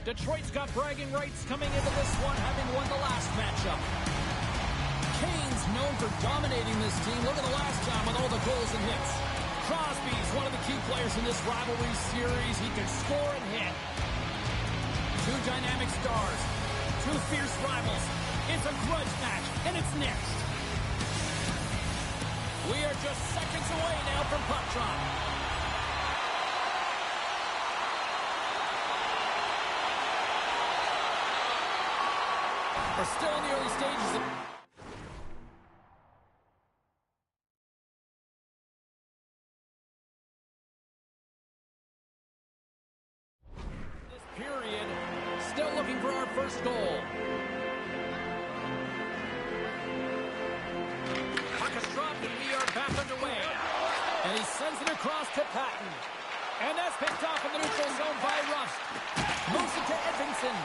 Detroit's got bragging rights coming into this one, having won the last matchup. Kane's known for dominating this team. Look at the last time with all the goals and hits. Crosby's one of the key players in this rivalry series. He can score and hit. Two dynamic stars. Two fierce rivals. It's a grudge match, and it's next. We are just seconds away now from puck drop. We're still in the early stages of... this period, still looking for our first goal. Puck is dropped and we are back underway. And he sends it across to Patton. And that's picked off in the neutral zone by Rust. Moves it to Edmondson.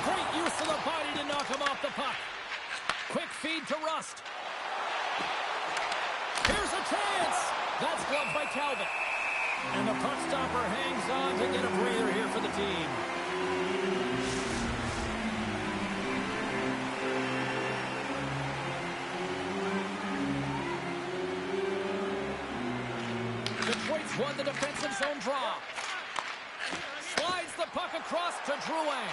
Great use of the body to knock him off the puck. Quick feed to Rust. Here's a chance. That's gloved by Calvin. And the puck stopper hangs on to get a breather here for the team. Detroit's won the defensive zone draw. Slides the puck across to Drouin.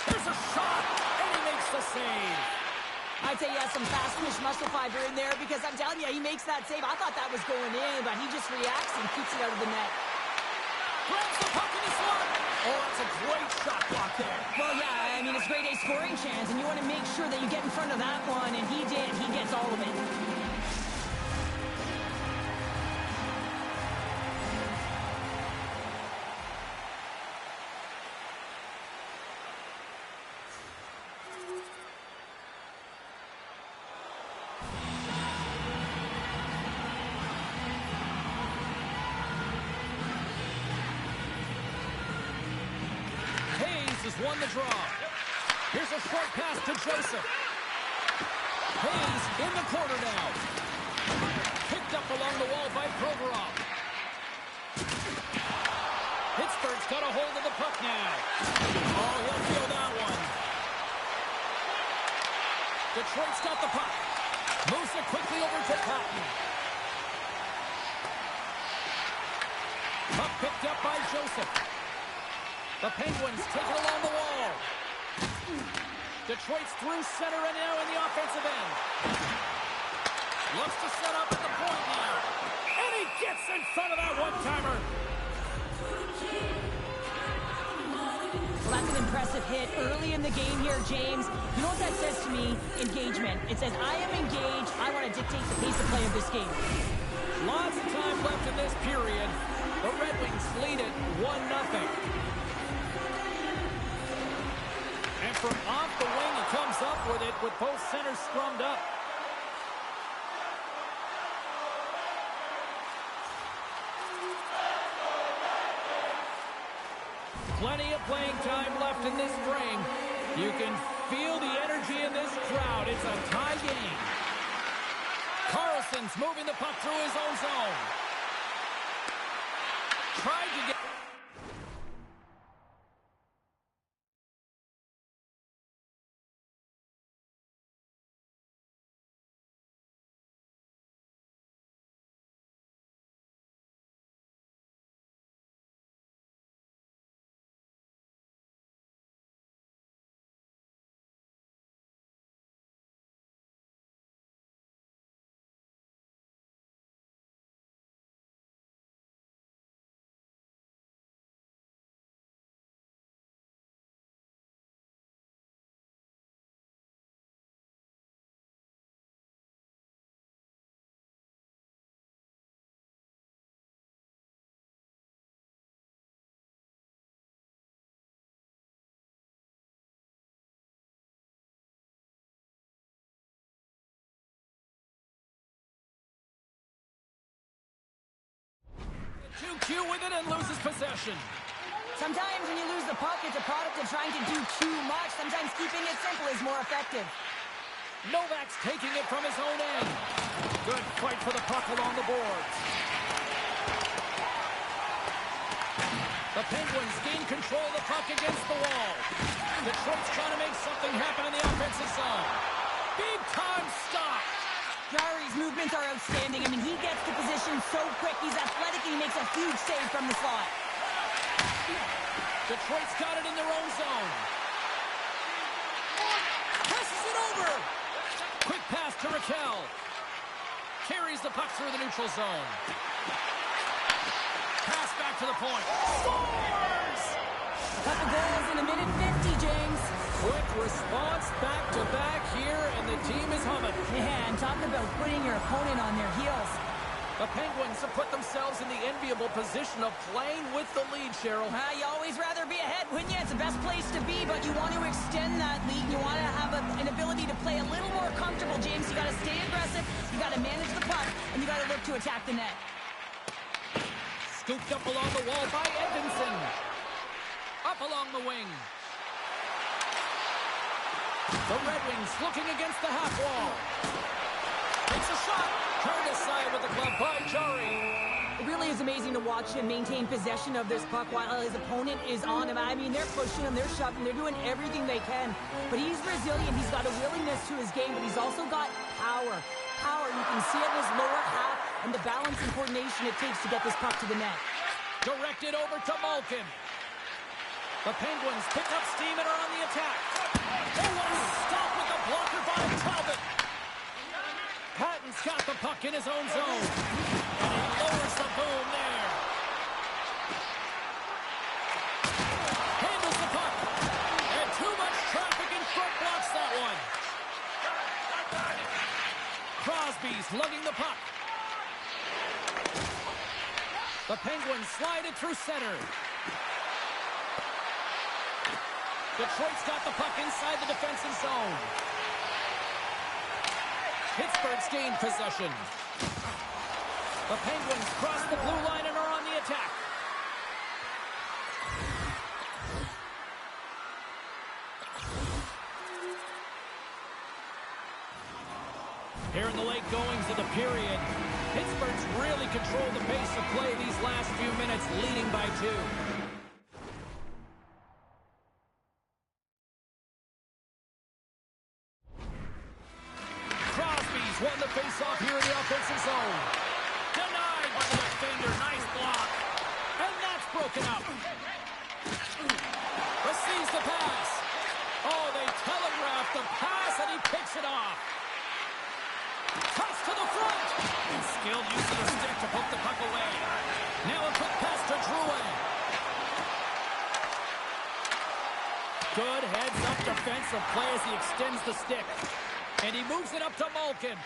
There's a shot, and he makes the save. I'd say he has some fast twitch muscle fiber in there because I'm telling you, he makes that save. I thought that was going in, but he just reacts and keeps it out of the net. Grabs the puck in his slot. Oh, that's a great shot block there. Well, yeah, I mean, it's grade A scoring chance, and you want to make sure that you get in front of that one, and he did. He gets all of it. Has won the draw. Here's a short pass to Joseph. Hayes in the corner now. Picked up along the wall by Provorov. Pittsburgh's got a hold of the puck now. Oh, he'll feel that one. Detroit's got the puck. Moves it quickly over to Patton. Puck picked up by Joseph. The Penguins take it along the wall. Detroit's through center and now in the offensive end. Looks to set up at the point now. And he gets in front of that one-timer. Well, that's an impressive hit early in the game here, James. You know what that says to me? Engagement. It says, I am engaged. I want to dictate the pace of play of this game. Lots of time left in this period. The Red Wings lead it 1-0. And from off the wing, he comes up with it with both centers scrummed up. Plenty of playing time left in this frame. You can feel the energy in this crowd. It's a tie game. Carlson's moving the puck through his own zone. Tried to get... Too cute with it and loses possession. Sometimes when you lose the puck, it's a product of trying to do too much. Sometimes keeping it simple is more effective. Novak's taking it from his own end. Good fight for the puck along the boards. The something happen in the offensive zone. Big time stop. Jarry's movements are outstanding. I mean, he gets the position so quick. He's athletic and he makes a huge save from the slot. Detroit's got it in their own zone. Passes it over. Quick pass to Raquel. Carries the puck through the neutral zone. Pass back to the point. Scores! A couple goals in a minute 50, James. Quick response back-to-back here, and the team is humming. Man, talk about putting your opponent on their heels. The Penguins have put themselves in the enviable position of playing with the lead, Cheryl. You always rather be ahead, wouldn't you? It's the best place to be, but you want to extend that lead. You want to have an ability to play a little more comfortable, James. You got to stay aggressive, you got to manage the puck, and you got to look to attack the net. Scooped up along the wall by Edmondson. Up along the wing. The Red Wings looking against the half wall. Takes a shot. Turned aside with the glove by Jarry. It really is amazing to watch him maintain possession of this puck while his opponent is on him. I mean, they're pushing him, they're shoving, they're doing everything they can. But he's resilient. He's got a willingness to his game, but he's also got power. Power, you can see it in his lower half and the balance and coordination it takes to get this puck to the net. Directed over to Malkin. The Penguins pick up steam and are on the attack. Oh, what a stop with the blocker by Talbot. Patton's got the puck in his own zone. And he lowers the boom there. Handles the puck. And too much traffic in front blocks that one. Crosby's lugging the puck. The Penguins slide it through center. Detroit's got the puck inside the defensive zone. Pittsburgh's gained possession. The Penguins cross the blue line and are on the attack. Here in the late goings of the period, Pittsburgh's really controlled the pace of play these last few minutes, leading by 2. Won the face-off here in the offensive zone. Denied by the defender. Nice block. And that's broken up. Receives the pass. Oh, they telegraphed the pass, and he picks it off. Toss to the front. And skilled use of the stick to poke the puck away. Now a quick pass to Drouin. Good heads-up defensive play as he extends the stick. And he moves it up to Malkin.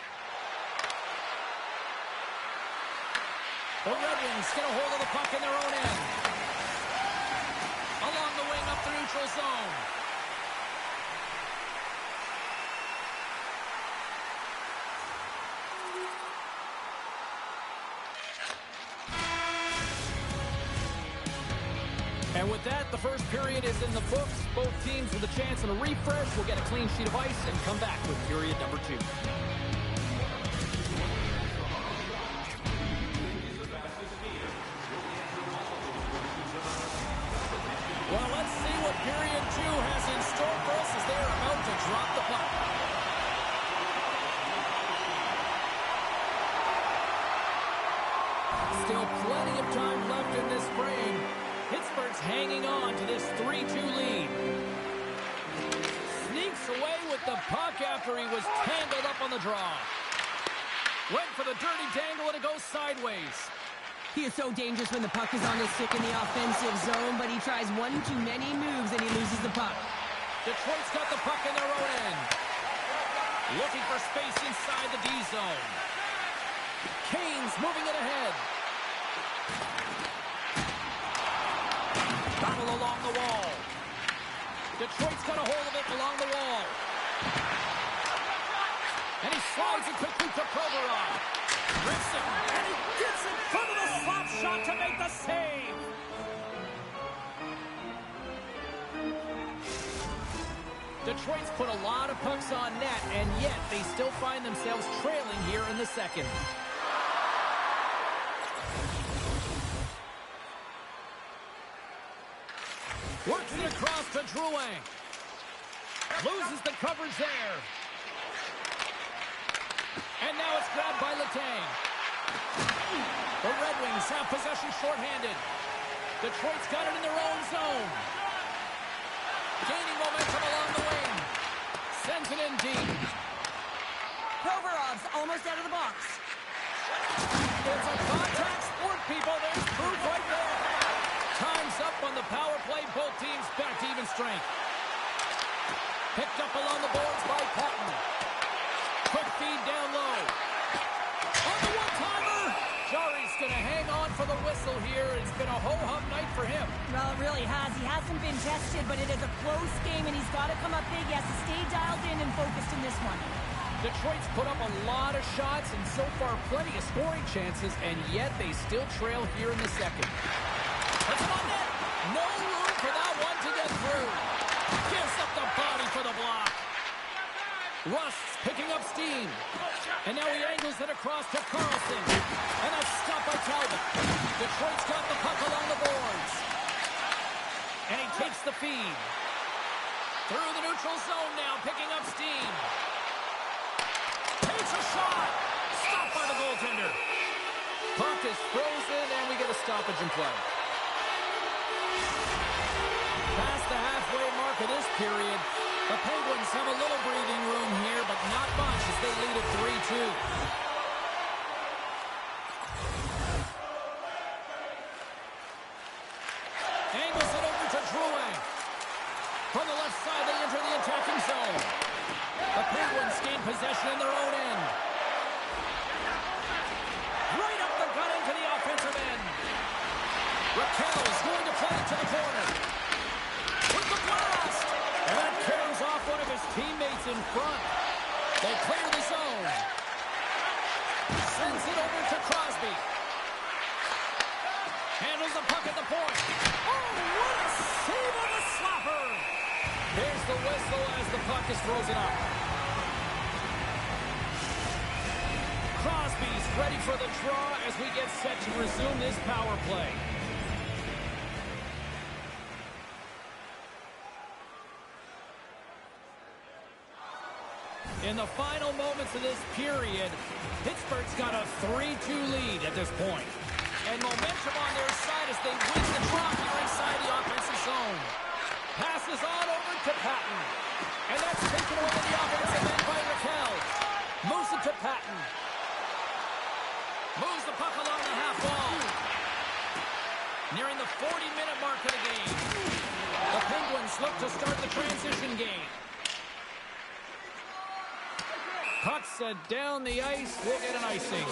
The Red Wings get a hold of the puck in their own end. Along the wing up the neutral zone. And with that, the first period is in the books. Both teams with a chance and a refresh will get a clean sheet of ice and come back with period number 2. Well, let's see what period 2 has in store for us as they are about to drop the puck. Still plenty of time left in this frame. Pittsburgh's hanging on to this 3-2 lead. Sneaks away with the puck after he was tangled up on the draw. Went for the dirty dangle and it goes sideways. He is so dangerous when the puck is on his stick in the offensive zone, but he tries one too many moves and he loses the puck. Detroit's got the puck in their own end. Looking for space inside the D zone. Canes moving it ahead. Battle along the wall. Detroit's got a hold of it along the wall. And he slides it quickly to Provorov. Rips it, and he gets in front of the slap shot to make the save. Detroit's put a lot of pucks on net, and yet they still find themselves trailing here in the second. Works it across to Drouin. Loses the coverage there. And now it's grabbed by Letang. The Red Wings have possession shorthanded. Detroit's got it in their own zone. Gaining momentum along the wing. Sends it in deep. Provorov's almost out of the box. It's a contact sport, people. There's proof right there. Time's up on the power play. Both teams back to even strength. Picked up along the boards by Patton. Quick feed down low. On the one-timer. Jari's going to hang on for the whistle here. It's been a ho-hum night for him. Well, it really has. He hasn't been tested, but it is a close game, and he's got to come up big. He has to stay dialed in and focused in this one. Detroit's put up a lot of shots and so far plenty of scoring chances, and yet they still trail here in the second. Puts it on net. No room for that one to get through. Gives up the body for the block. Rust's picking up steam. And now he angles it across to Carlson. And that's stopped by Talbot. Detroit's got the puck along the boards. And he takes the feed. Through the neutral zone now, picking up steam. Takes a shot. Stopped by the goaltender. Puck is frozen, and we get a stoppage in play. Past the halfway mark of this period, the Penguins have a little breathing room here, but not much as they lead at 3-2. Angles it over to Drouin. From the left side, they enter the attacking zone. The Penguins gain possession in their own end. Right up the gut into the offensive end. Raquel's going to play it to the corner. With the blast! And that carries off one of his teammates in front. They clear the zone. Sends it over to Crosby. Handles the puck at the point. Oh, what a save on the slapper! Here's the whistle as the puck is frozen up. Crosby's ready for the draw as we get set to resume this power play. In the final moments of this period, Pittsburgh's got a 3-2 lead at this point. And momentum on their side as they win the draw here inside the offensive zone. Passes on over to Patton. And that's taken away the offensive end by Raquel. Moves it to Patton. Moves the puck along the half wall. Nearing the 40-minute mark of the game. The Penguins look to start the transition game. Puck set down the ice. We'll get an icing.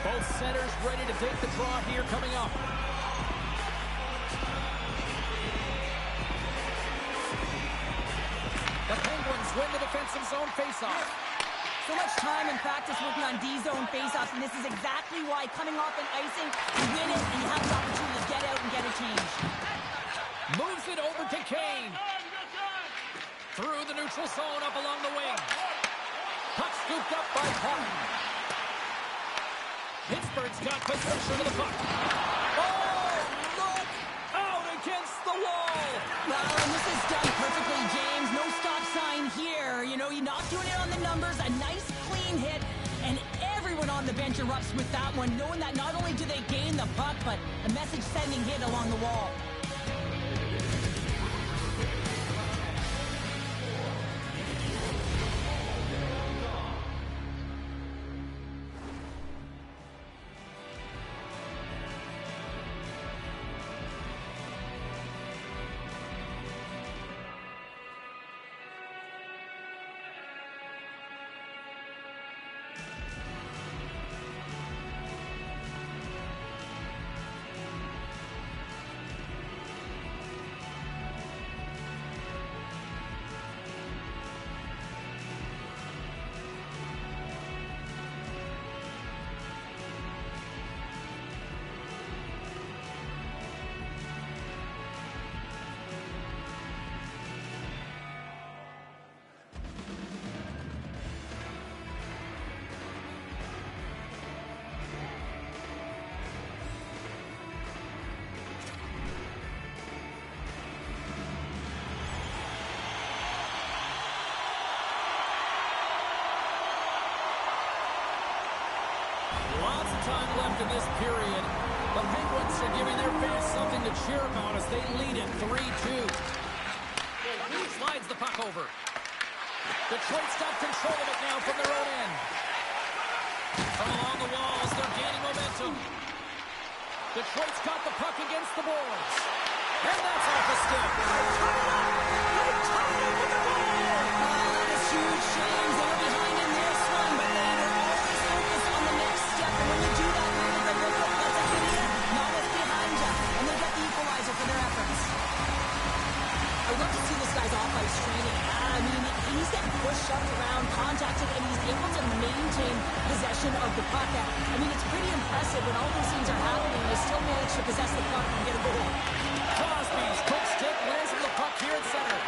Both centers ready to take the draw here coming up. The Penguins win the defensive zone faceoff. So much time and practice working on D-zone faceoffs, and this is exactly why coming off an icing, you win it and you have the opportunity to get out and get a change. Moves it over to Kane. Through the neutral zone up along the wing. Puck scooped up by Patton. Pittsburgh's got possession of the puck. Oh, look! Out against the wall! Well, and this is done perfectly, James. No stop sign here. You know, you're not doing it on the numbers. A nice, clean hit. And everyone on the bench erupts with that one, knowing that not only do they gain the puck, but a message-sending hit along the wall. time left in this period. The Penguins are giving their fans something to cheer about as they lead it 3-2. Slides the puck over. Detroit's got control of it now from their own end. From along the walls, they're gaining momentum. Detroit's got the puck against the boards. And that's off a stick. They tied up with the goal! It's huge shames. They were behind in this one, but they were always focused on the next step. And when you do that, man, they look up, that's a good hit. Not what's behind you. And they get the equalizer for their efforts. I would love to see this guy's off-ice training. I mean, he's getting pushed, shoved around, contacted, and he's able to maintain possession of the puck. I mean, it's pretty impressive when all those things are happening. They still manage to possess the puck and get a goal. Crosby's quick stick lands with the puck here at center.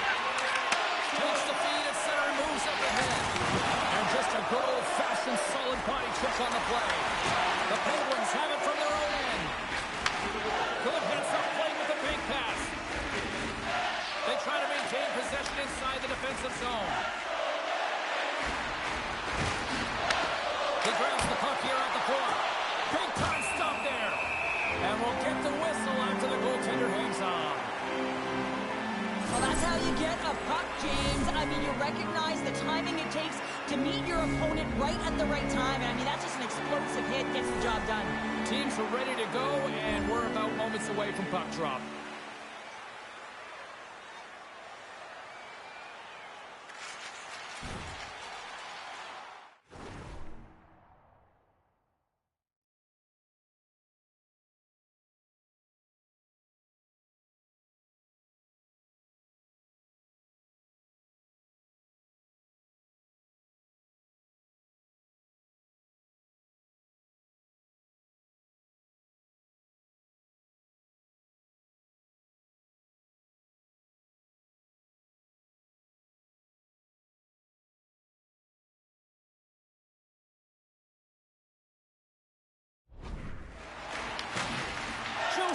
Takes the feed at center and moves up ahead. And just a good old-fashioned solid body check on the play. The Penguins have it from their own end. Good heads-up play with the big pass. They try to maintain possession inside the defensive zone. He grabs the puck here at the point. Big time stop there. And we'll get the whistle after the goaltender hangs on. Well, that's how you get a puck, James. I mean, you recognize the timing it takes to meet your opponent right at the right time. And I mean, that's just an explosive hit, gets the job done. Teams are ready to go, and we're about moments away from puck drop.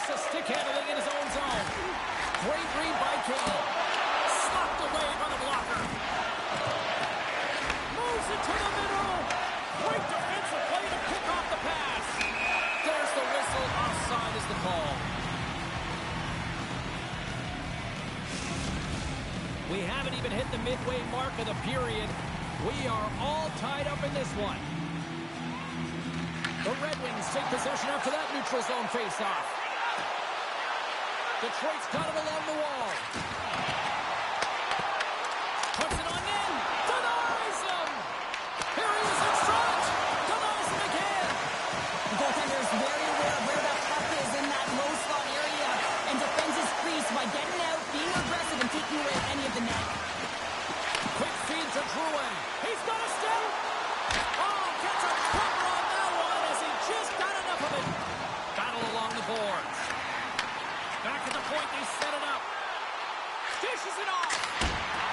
Stick handling in his own zone. Great read by Kane. Slapped away by the blocker. Moves it to the middle. Great defensive play to pick off the pass. There's the whistle. Offside is the call. We haven't even hit the midway mark of the period. We are all tied up in this one. The Red Wings take possession after that neutral zone face-off. Detroit's got it along the wall. Puts it on in. Denies him. Here he is in front. Denies him again. The goaltender is very aware of where that puck is in that low slot area and defends his crease by getting out, being aggressive, and taking away any of the net. Quick feed to Drouin. He's got a step. Oh, gets a cover on that one as he just got enough of it. Battle along the boards. Back at the point, they set it up. Dishes it off.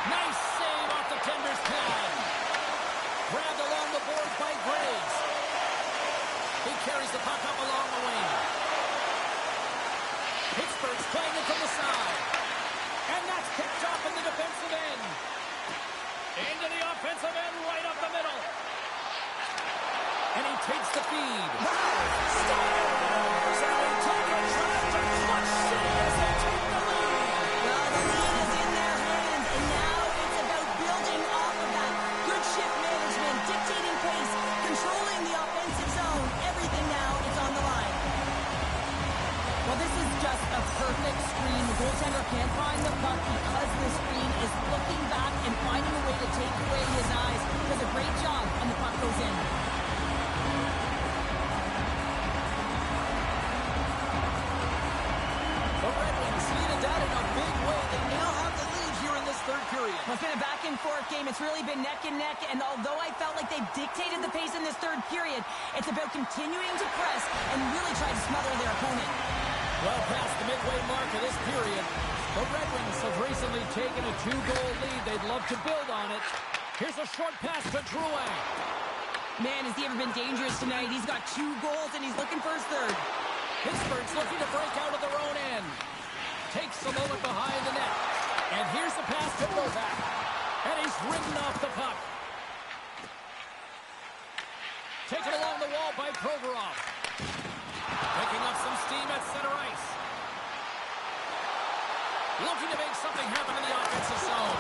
Nice save off the tender's pad. Grabbed along the boards by Graves. He carries the puck up along the wing. Pittsburgh's playing it from the side. And that's picked off in the defensive end. Into the offensive end, right up the middle. And he takes the feed. Stars! And they take a drive to Clutch City as they take the lead. Well, the lead is in their hands, and now it's about building off of that. Good shift management, dictating pace, controlling the offensive zone. Everything now is on the line. Well, this is just a perfect screen. The goaltender can't find the puck because the screen is looking back and finding a way to take away his eyes. Does a great job, and the puck goes in. The Red Wings needed that in a big way. They now have the lead here in this third period. Well, it's been a back-and-forth game. It's really been neck and neck, and although I felt like they've dictated the pace in this third period, it's about continuing to press and really try to smother their opponent. Well past the midway mark of this period, the Red Wings have recently taken a 2-goal lead. They'd love to build on it. Here's a short pass to Drouin. Man, has he ever been dangerous tonight? He's got 2 goals, and he's looking for his third. Pittsburgh's looking to break out of their own end. Takes a moment behind the net. And here's the pass to Novak. And he's ridden off the puck. Taken along the wall by Provorov. Picking up some steam at center ice. Looking to make something happen in the offensive zone.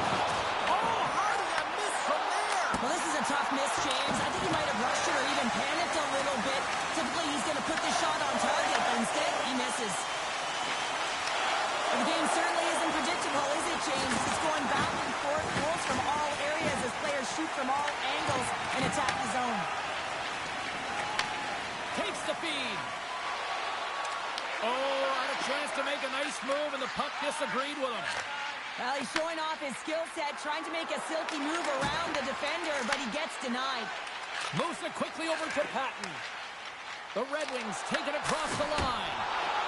Oh, how do you miss from there? Well, this is a tough miss, James. I think he might have rushed it or even panicked a little bit. Typically, he's going to put the shot on target, but instead, he misses. The game certainly isn't predictable, is it, James? It's going back and forth, goals from all areas as players shoot from all angles and attack the zone. Takes the feed. Oh, had a chance to make a nice move, and the puck disagreed with him. Well, he's showing off his skill set, trying to make a silky move around the defender, but he gets denied. Moves it quickly over to Patton. The Red Wings take it across the line.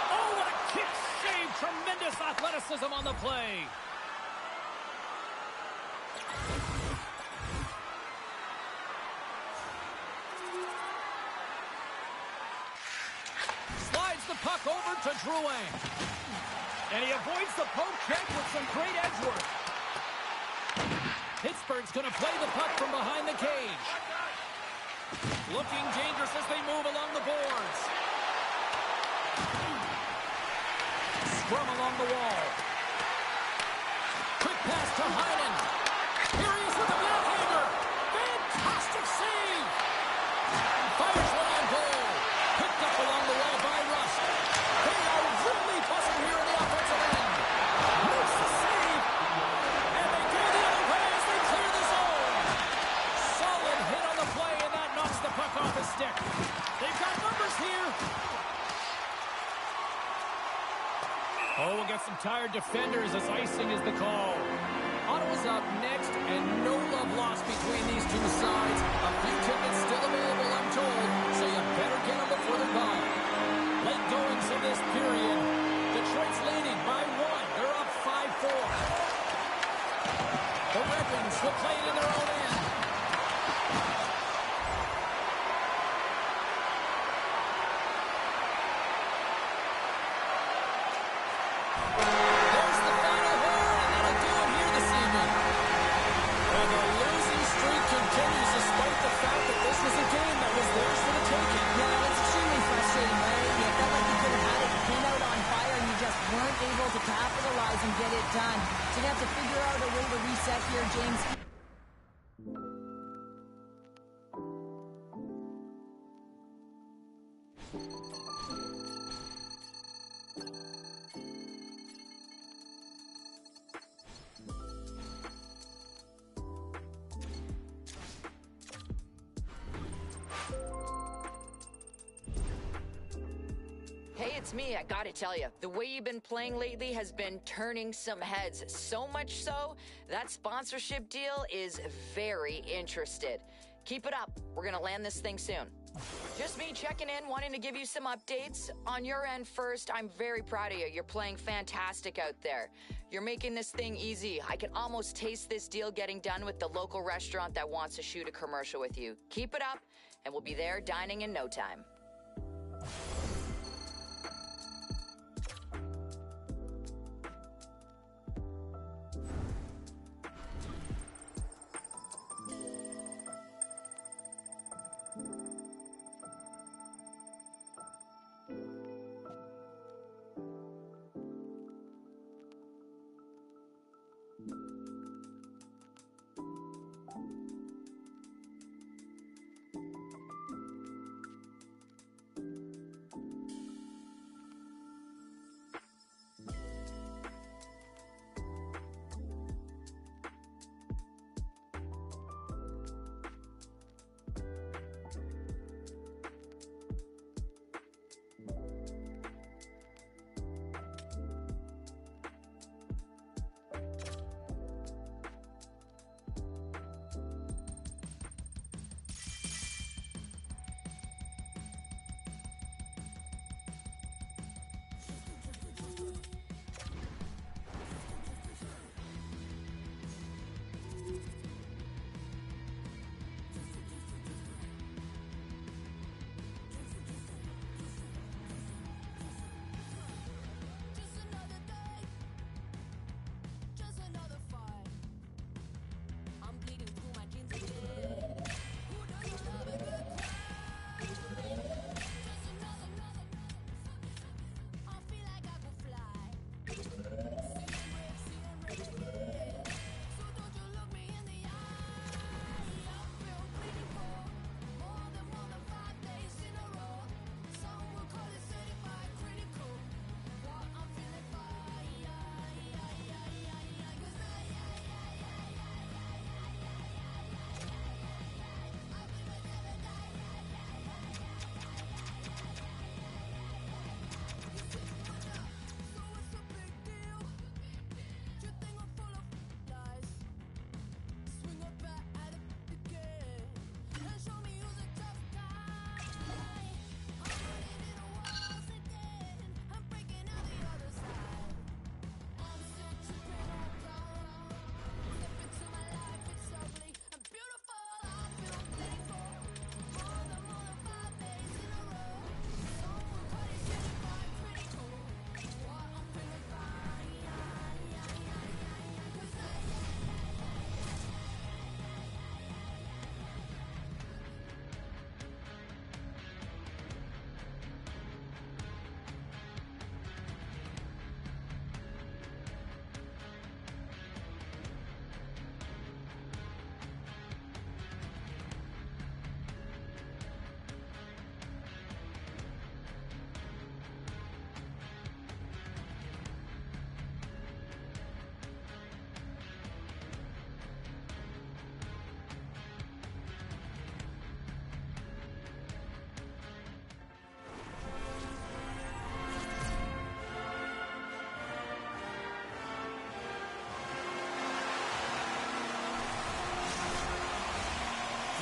Oh, what a kick save! Tremendous athleticism on the play. Slides the puck over to Drouin. And he avoids the poke check with some great edge work. Pittsburgh's going to play the puck from behind the cage. Looking dangerous as they move along the boards. Scrum along the wall. Quick pass to Heinen. Here he is with the backhander. Fantastic save. Fires one on goal. Picked up along the wall by Rust. They are really buzzing here in the offensive end. Makes the save. And they go the other way as they clear the zone. Solid hit on the play, and that knocks the puck off his stick. They've got numbers here. Oh, we'll get some tired defenders as icing is the call. Ottawa's up next, and no love lost between these two sides. A few tickets still available, I'm told, so you better get them before they're gone. Late goings in this period. Detroit's leading by 1. They're up 5-4. The Red Wings will play it in their own end. There's the final horn, and that'll do it here this evening. And the losing streak continues despite the fact that this was a game that was theirs for the taking. Yeah, it's extremely frustrating, right? You felt like you could have had it, you came out on fire, and you just weren't able to capitalize and get it done. So you have to figure out a way to reset here, James. Hey, it's me. I gotta tell you, the way you've been playing lately has been turning some heads. So much so, that sponsorship deal is very interested. Keep it up. We're gonna land this thing soon. Just me checking in, wanting to give you some updates. On your end first, I'm very proud of you. You're playing fantastic out there. You're making this thing easy. I can almost taste this deal getting done with the local restaurant that wants to shoot a commercial with you. Keep it up, and we'll be there dining in no time.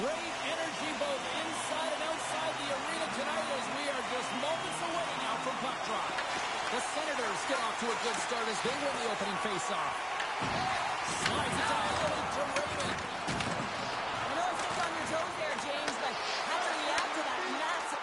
Great energy both inside and outside the arena tonight as we are just moments away now from puck drop. The Senators get off to a good start as they win the opening faceoff. Slides it down to Raymond. I know it's on your toes there, James, but how to react to that massive...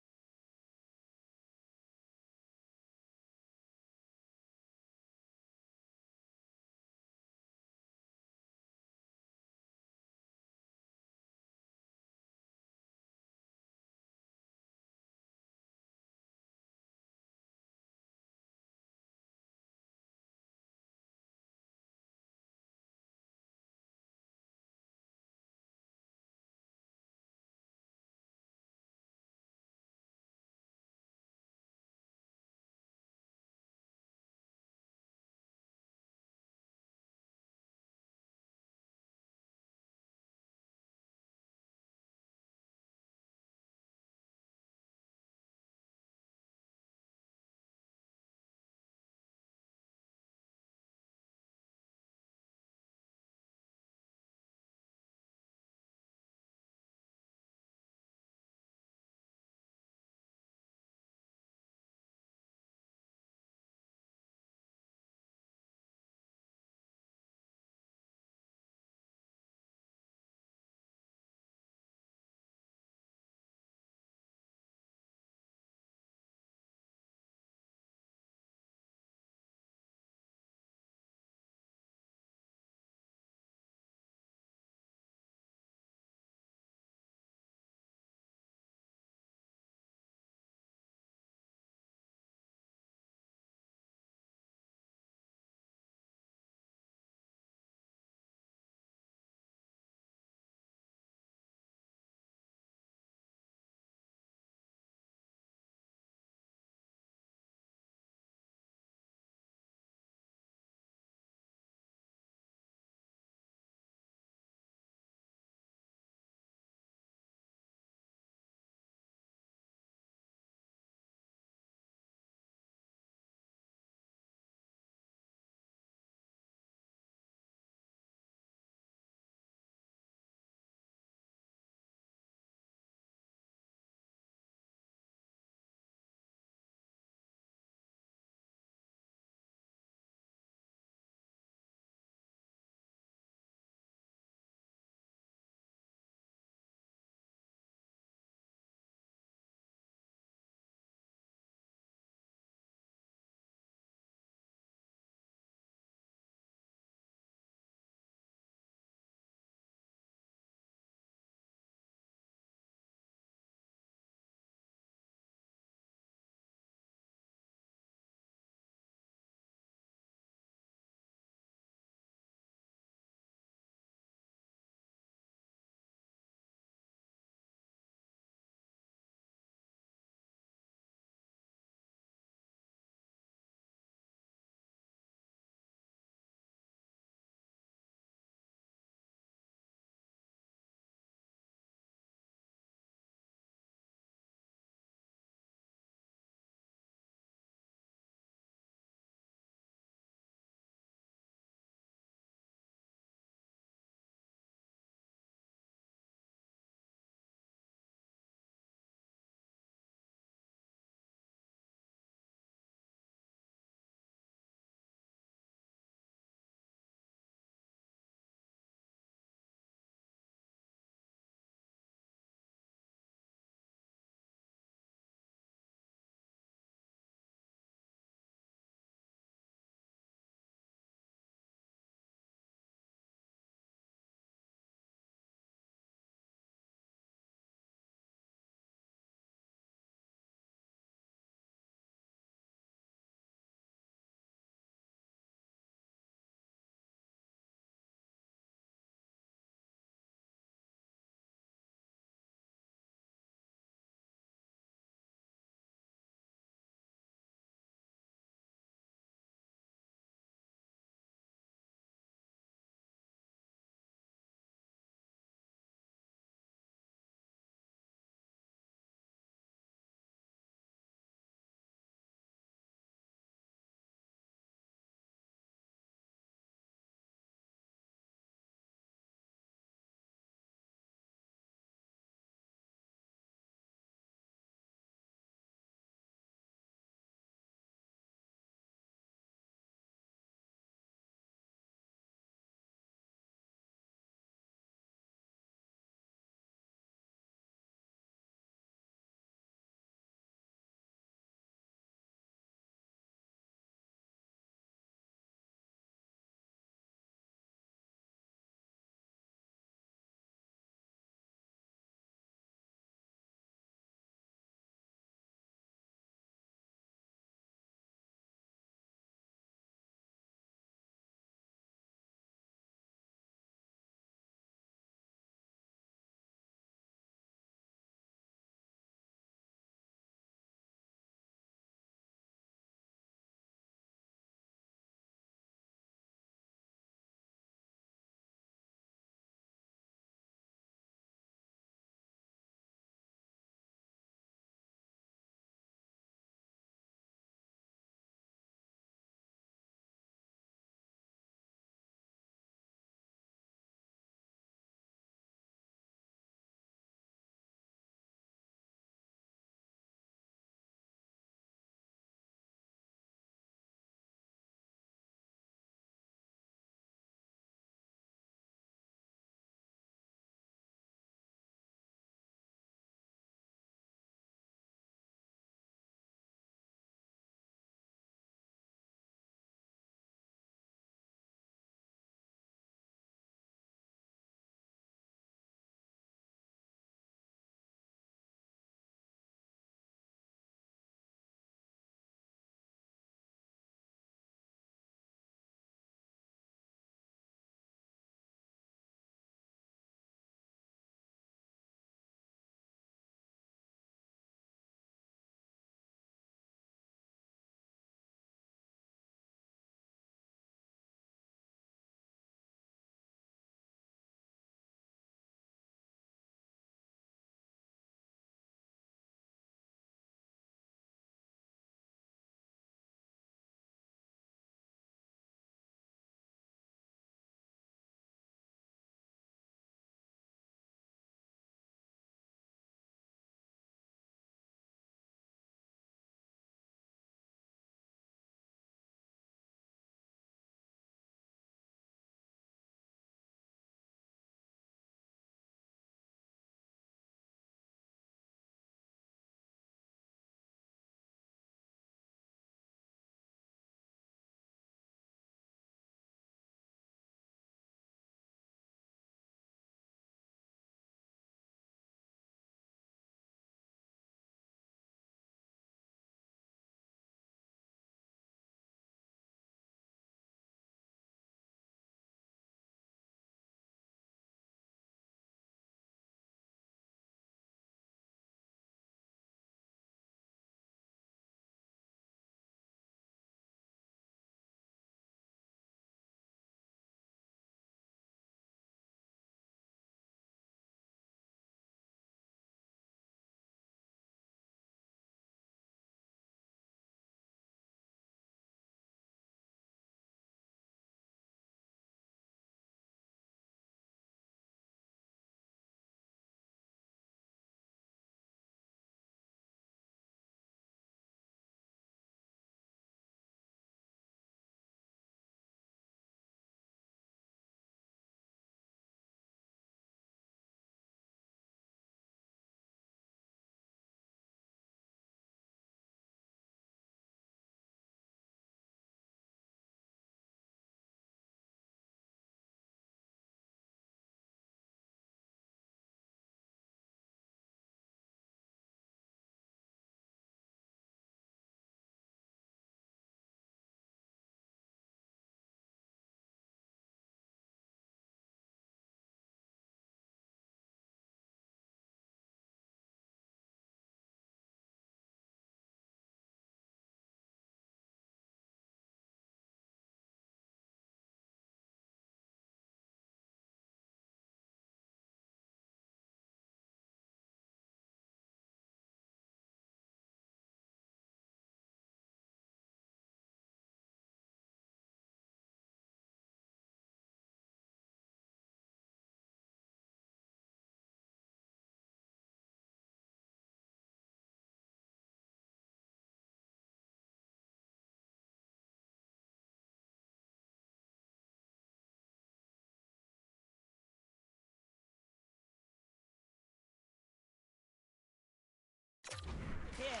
hit.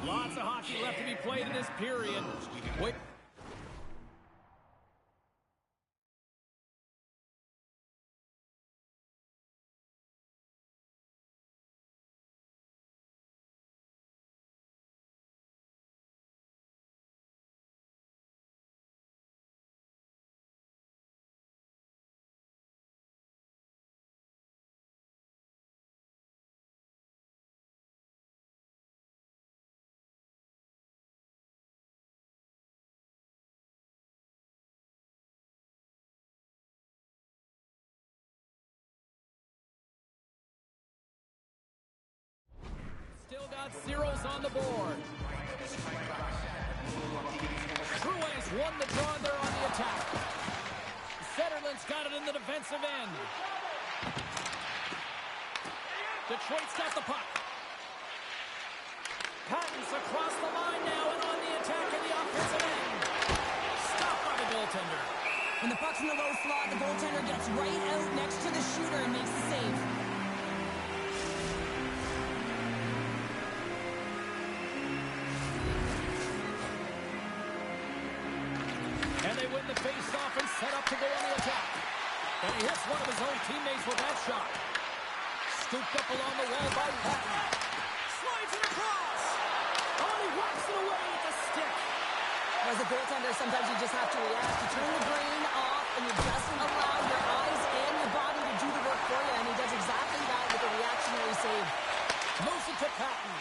Lots of hockey left to be played in this period. Wait. Still got zeros on the board. True's won the draw there on the attack. S0lIv's got it in the defensive end. Detroit's got the puck. Patton's across the line now and on the attack in the offensive end. Stopped by the goaltender. When the puck's in the low slot, the goaltender gets right out next to the shooter and makes the save. And they win the face-off and set up to go on the attack. And he hits one of his own teammates with that shot. Scooped up along the wall by Patton. Slides it across. Oh, he whacks it away with the stick. As a goaltender, sometimes you just have to react. You turn the brain off and you just allow your eyes and your body to do the work for you. And he does exactly that with a reactionary save. Moves it to Patton.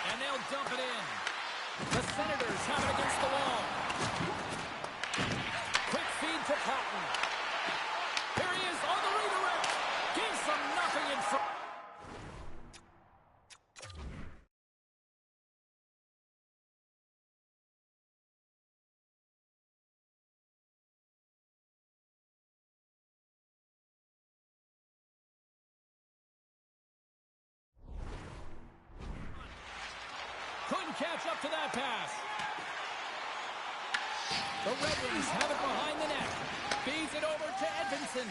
And they'll dump it in. The Senators have it against the wall. Quick feed to Patton. Here he is on the redirect. Gives them nothing in front. Couldn't catch up to that pass. The Red Wings have it behind the net. Feeds it over to Edvinsson.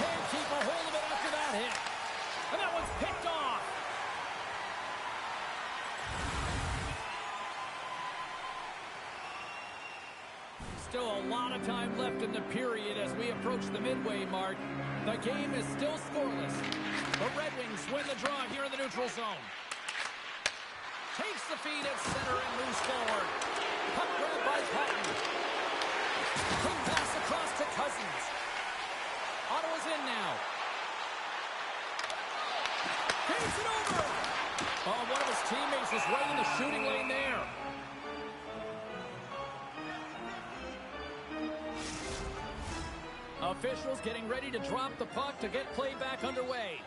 Can't keep a hold of it after that hit. And that one's picked off. Still a lot of time left in the period as we approach the midway mark. The game is still scoreless. The Red Wings win the draw here in the neutral zone. Takes the feed at center and moves forward. Puck grab by Patton. Quick pass across to Cousins. Ottawa's in now. Paints it over. Oh, one of his teammates is right in the shooting lane there. Officials getting ready to drop the puck to get play back underway.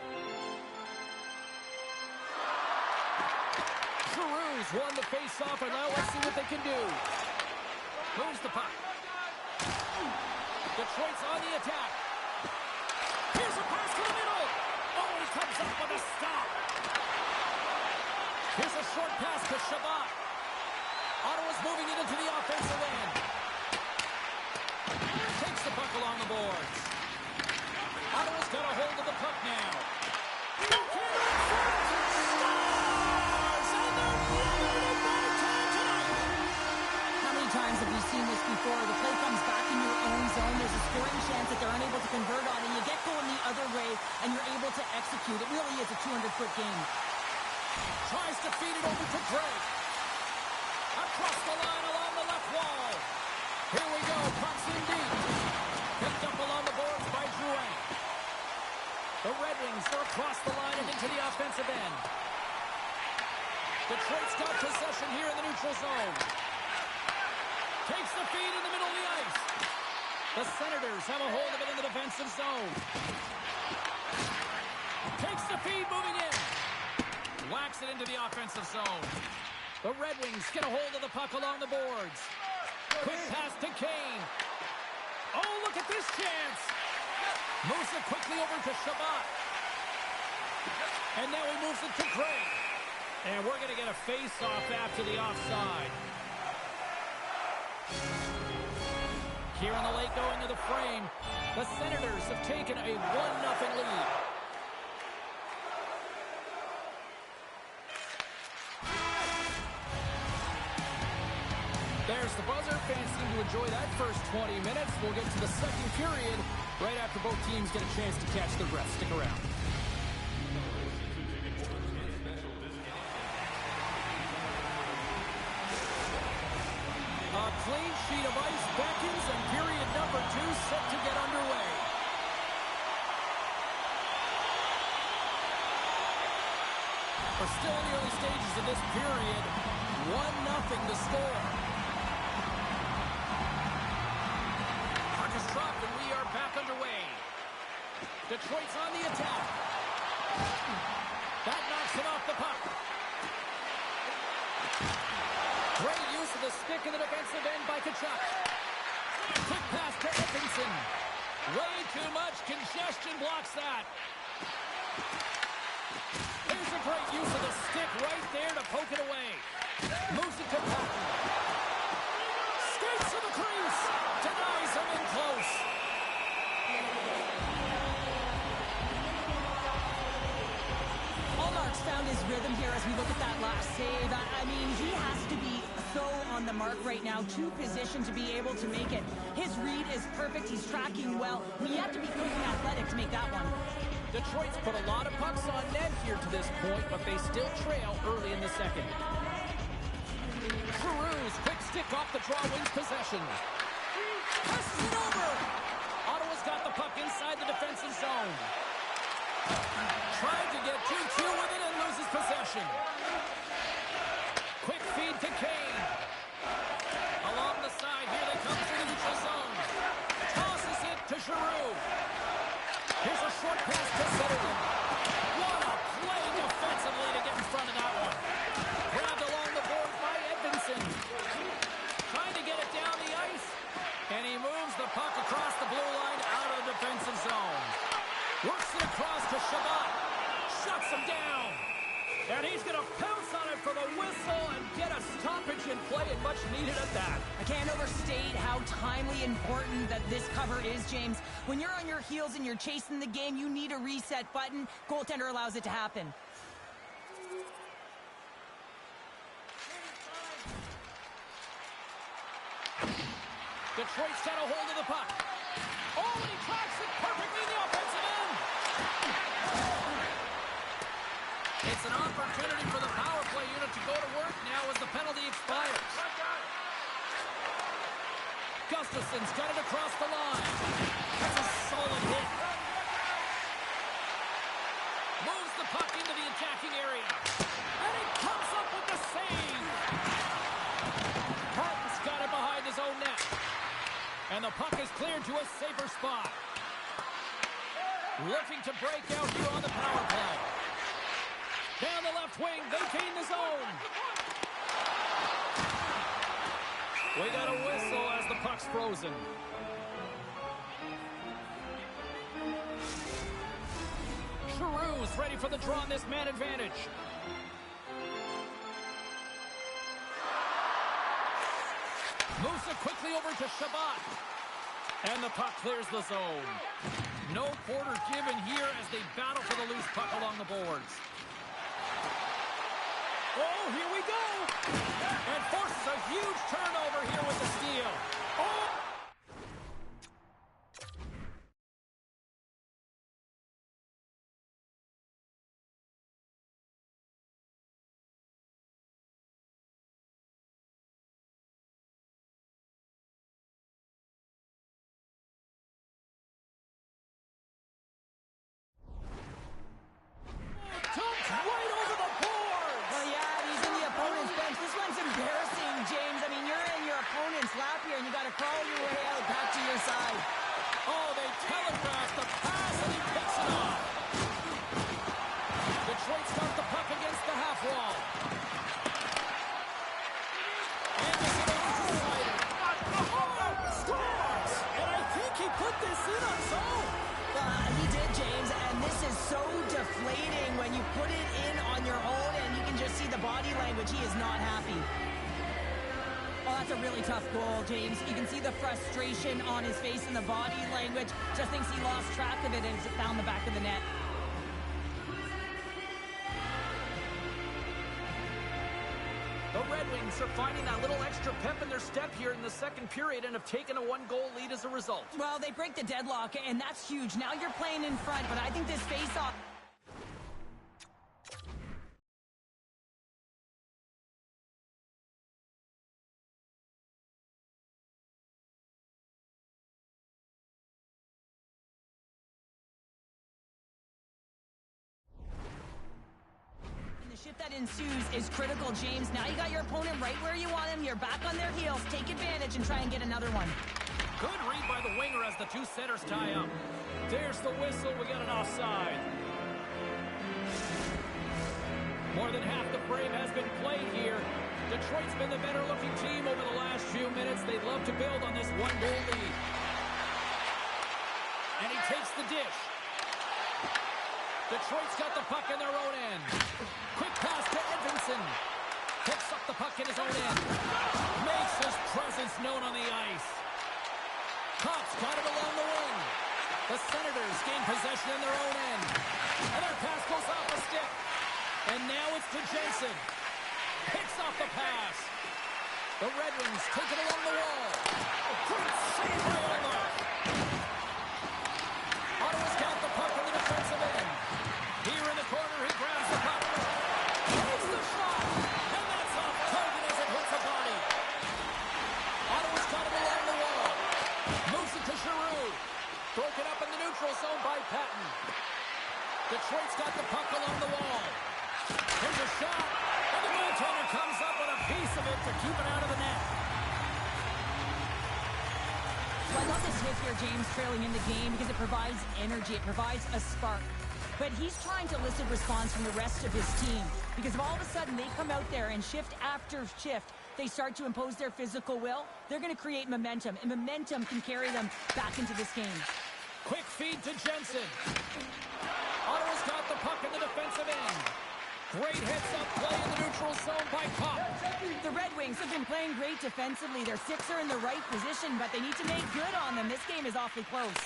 Giroux's won the face-off, and now let's see what they can do. Moves the puck. Detroit's on the attack. Here's a pass to the middle. Oh, he comes up with a stop. Here's a short pass to Shabbat. Ottawa's moving it into the offensive end. Takes the puck along the boards. Ottawa's got a hold of the puck now. Times have we seen this before? The play comes back in your own zone. There's a scoring chance that they're unable to convert on, and you get going the other way, and you're able to execute. It really is a 200-foot game. Tries to feed it over to Gray. Across the line along the left wall. Here we go. Puck's in deep. Picked up along the boards by Drouin. The Red Wings are across the line and into the offensive end. Detroit's got possession here in the neutral zone. Takes the feed in the middle of the ice. The Senators have a hold of it in the defensive zone. Takes the feed moving in. Whacks it into the offensive zone. The Red Wings get a hold of the puck along the boards. Quick pass to Kane. Oh, look at this chance. Moves it quickly over to Shabbat. And now he moves it to Gray. And we're going to get a face-off after the offside. Here in the late going of the frame, the Senators have taken a 1-0 lead. There's the buzzer. Fans seem to enjoy that first 20 minutes. We'll get to the second period right after both teams get a chance to catch their breath. Stick around. A clean sheet of ice beckons, and period number 2 set to get underway. We're still in the early stages of this period. 1-0 to score. Puck is dropped, and we are back underway. Detroit's on the attack. That knocks it off the puck. Great use of the stick in the defensive end by Tkachuk. Quick pass to Edmondson. Way too much congestion blocks that. Here's a great use of the stick right there to poke it away. Moves it to Patton. Skates to the crease. Denies him in close. Allmark's found his rhythm here as we look at that last save. I mean, he has to be so on the mark right now, to position to be able to make it. His read is perfect. He's tracking well. He had to be quick and athletic to make that one. Detroit's put a lot of pucks on net here to this point, but they still trail early in the second. Giroux's quick stick off the draw wins possession. Passes it over. Ottawa's got the puck inside the defensive zone. Tried to get 2-2 with it and loses possession. Quick feed to Kane. Along the side, here they come to the neutral zone. Tosses it to Giroux. Here's a short pass to S0lIv. What a play defensively to get in front of that one. Grabbed along the boards by Edmondson. Trying to get it down the ice. And he moves the puck across the blue line out of the defensive zone. Works it across to Shabbat. Shuts him down. And he's going to pounce on it for the whistle and get a stoppage in play, and much needed at that. I can't overstate how timely important that this cover is, James. When you're on your heels and you're chasing the game, you need a reset button. Goaltender allows it to happen. Detroit's got a hold of the puck. Oh, and he tracks it perfectly in the offensive end. It's an opportunity for the power play unit to go to work now as the penalty expires. Gustafson's got it across the line. That's a solid hit. Moves the puck into the attacking area. And he comes up with the save. Harton's got it behind his own net. And the puck is cleared to a safer spot. Looking to break out here on the power play. Down the left wing, vacating the zone. We got a whistle as the puck's frozen. Giroux's ready for the draw on this man advantage. Moves it quickly over to Shabbat. And the puck clears the zone. No quarter given here as they battle for the loose puck along the boards. Oh, here we go! And forces a huge turnover here with the steal. Oh! Dumped right over the board! Well, yeah, he's in the opponent's bench. This one's embarrassing, James. I mean, you're in your opponent's lap here, and you got to crawl your way out back to your side. Oh, they telegraphed the pass, and he picks it off. Detroit's got the puck against the half wall. And this is over to Slider. Oh, scores! And I think he put this in on his own. He did, James, and this is so deflating when you put it in on your own, and you can just see the body language. He is not happy. Oh, that's a really tough goal, James. You can see the frustration on his face and the body language. Just thinks he lost track of it and it found the back of the net. The Red Wings are finding that little extra pep in their step here in the second period and have taken a one-goal lead as a result. Well, they break the deadlock, and that's huge. Now you're playing in front, but I think this face-off... shift that ensues is critical, James. Now you got your opponent right where you want him. You're back on their heels. Take advantage and try and get another one. Good read by the winger as the two centers tie up. There's the whistle. We got an offside. More than half the frame has been played here. Detroit's been the better-looking team over the last few minutes. They'd love to build on this one-goal lead. And he takes the dish. Detroit's got the puck in their own end. Quick pass to Edvinsson. Picks up the puck in his own end. Makes his presence known on the ice. Cops got it along the wing. The Senators gain possession in their own end. And their pass goes off the stick. And now it's to Jensen. Picks off the pass. The Red Wings take it along the wall. Great save by Ottawa. Ottawa's got the puck in the defensive end. Here in the corner, he grabs the puck. Hits the shot, and that's off target as it hits the body. Ottawa's got it along the wall. Moves it to Giroux. Broken up in the neutral zone by Patton. Detroit's got the puck along the wall. Here's a shot, and the goaltender comes up with a piece of it to keep it out of the net. Well, I love this hit here, James, trailing in the game because it provides energy. It provides a spark. But he's trying to elicit response from the rest of his team because if all of a sudden they come out there and shift after shift, they start to impose their physical will, they're going to create momentum, and momentum can carry them back into this game. Quick feed to Jensen. Ottawa's got the puck in the defensive end. Great heads-up play in the neutral zone by Kopp. The Red Wings have been playing great defensively. Their six are in the right position, but they need to make good on them. This game is awfully close.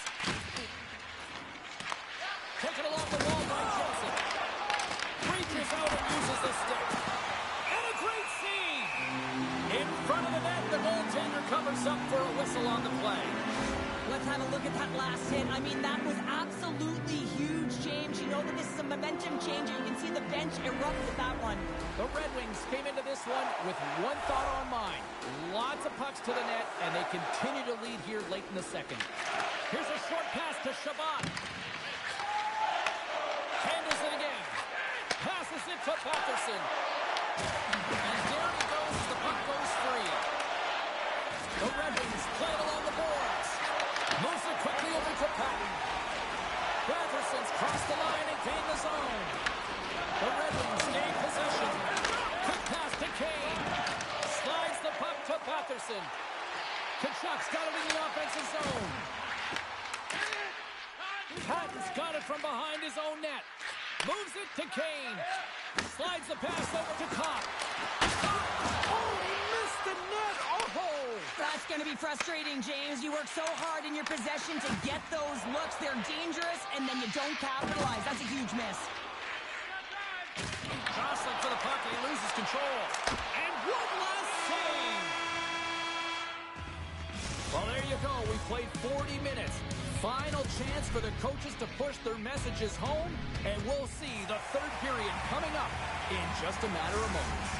Taken along the wall by Jensen. Reaches out and uses the stick. And a great save! In front of the net, the goaltender covers up for a whistle on the play. Let's have a look at that last hit. I mean, that was absolutely huge, James. You know that this is a momentum changer. You can see the bench erupt with that one. The Red Wings came into this one with one thought on mind. Lots of pucks to the net, and they continue to lead here late in the second. Here's a short pass to Shabbat. Handles it again. Passes it to Patterson. And there he goes as the puck goes free. The Red Wings play it along the boards. Moves it quickly over to Patton. Patterson's crossed the line and gained the zone. The Red Wings gain possession. Quick pass to Kane. Slides the puck to Patterson. Kachuk's got it in the offensive zone. Patton's got it from behind his own net. Moves it to Kane. Slides the pass over to Kopp. Oh, he missed the net. Oh! That's going to be frustrating, James. You work so hard in your possession to get those looks. They're dangerous, and then you don't capitalize. That's a huge miss. Jostling for the puck, and he loses control. And one last save! Well, there you go. We played 40 minutes. Final chance for the coaches to push their messages home, and we'll see the third period coming up in just a matter of moments.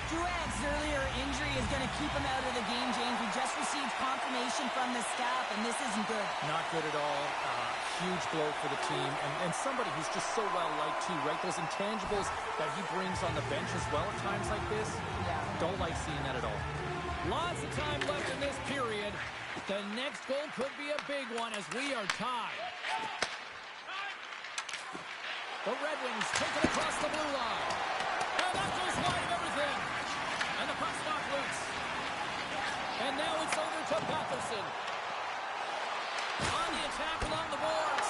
Drouin's earlier injury is going to keep him out of the game, James. We just received confirmation from the staff, and this isn't good. Not good at all. Huge blow for the team, and somebody who's just so well-liked, too, right? Those intangibles that he brings on the bench as well at times like this, don't like seeing that at all. Lots of time left in this period. The next goal could be a big one as we are tied. The Red Wings take it across the blue line. And that goes wide of everything. And the puck's knocked loose. And now it's over to Patterson. On the attack along the boards.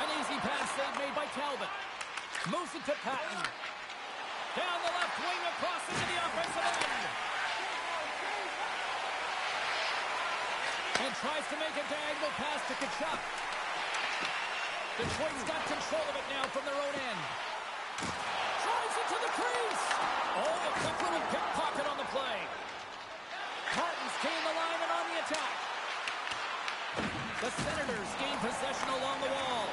An easy pass save made by Talbot. Moves it to Patton. Down the left wing across into the offensive end. Tries to make a diagonal pass to Kachuk. Detroit's got control of it now from their own end. Drives it to the crease. Oh, a quick little pickpocket on the play. Martins gain the line and on the attack. The Senators gain possession along the wall.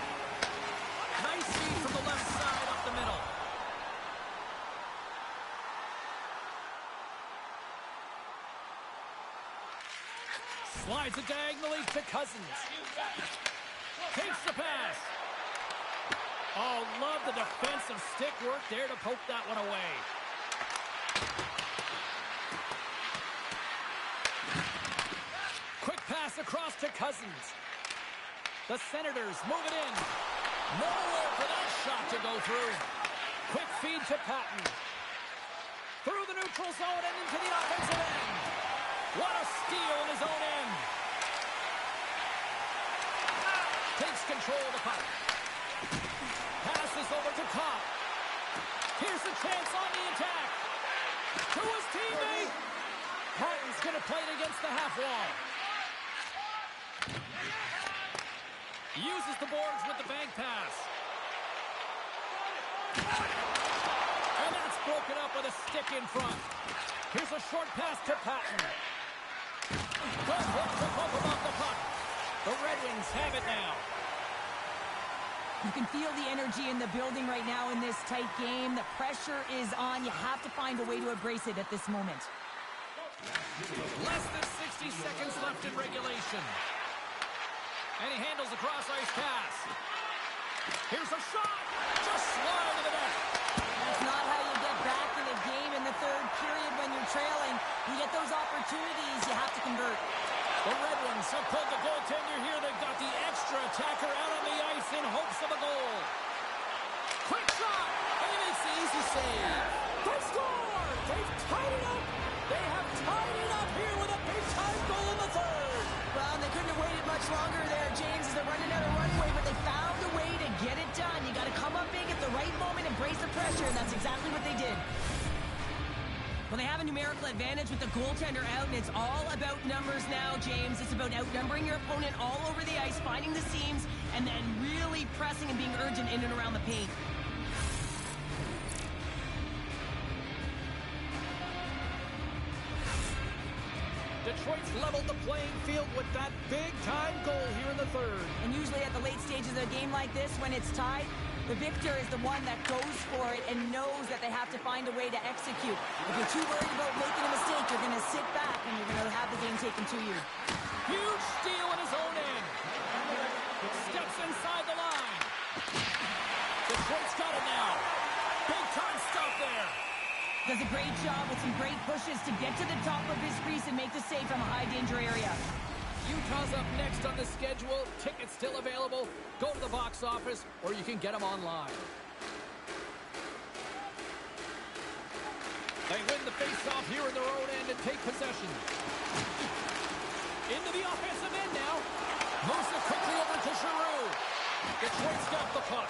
Nice feed from the left side up the middle. Slides it diagonally to Cousins. Takes the pass. Oh, love the defensive stick work there to poke that one away. Quick pass across to Cousins. The Senators move it in. Nowhere for that shot to go through. Quick feed to Patton. Through the neutral zone and into the offensive end. What a steal in his own end. Takes control of the puck. Passes over to Kopp. Here's a chance on the attack. To his teammate. Patton's going to play it against the half wall. Uses the boards with the bank pass. And that's broken up with a stick in front. Here's a short pass to Patton. Good hook to poke him off the puck. The Red Wings have it now. You can feel the energy in the building right now in this tight game. The pressure is on. You have to find a way to embrace it at this moment. Less than 60 seconds left in regulation. And he handles a cross-ice pass. Here's a shot. Just slide to the net. That's not how you get back in a game in the third period when you're trailing. You get those opportunities, you have to convert. The Red Wings have pulled the goaltender here. They've got the extra attacker out on the ice in hopes of a goal. Quick shot. And he makes the easy save. They score. They've tied it up. They have tied it up here with a big-time goal in the third. Well, they couldn't have waited much longer there, James, as they're running out of runway, but they found a way to get it done. You got to come up big at the right moment, embrace the pressure, and that's exactly what they did. Well, they have a numerical advantage with the goaltender out, and it's all about numbers now, James. It's about outnumbering your opponent all over the ice, finding the seams, and then really pressing and being urgent in and around the paint. Detroit's leveled the playing field with that big-time goal here in the third. And usually at the late stages of a game like this, when it's tied, the victor is the one that goes for it and knows that they have to find a way to execute. If you're too worried about making a mistake, you're going to sit back and you're going to have the game taken to you. Huge steal in his own end. Steps inside the line. Detroit's got it now. Big-time stuff there. Does a great job with some great pushes to get to the top of his crease and make the save from a high-danger area. Utah's up next on the schedule. Tickets still available. Go to the box office, or you can get them online. They win the face-off here in their own end and take possession. Into the offensive end now. Moves it quickly over to Giroux. Detroit's got the puck.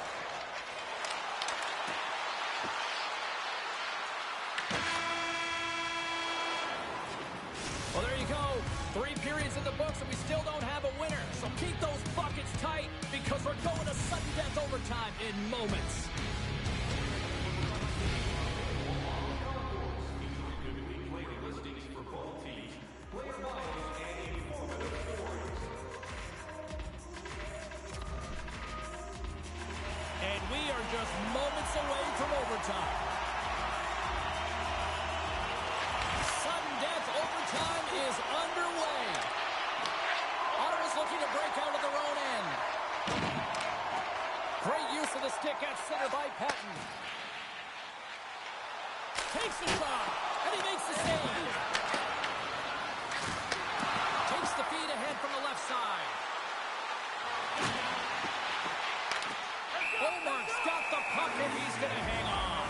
Well, there you go. 3 periods in the books, and we still don't have a winner. So keep those buckets tight, because we're going to sudden death overtime in moments. And we are just moments away from overtime. Sudden death overtime is underway. Ottawa's looking to break out of their own end. Great use of the stick at center by Patton. Takes the shot, and he makes the save. Takes the feed ahead from the left side. Omar's got the puck, and he's going to hang on.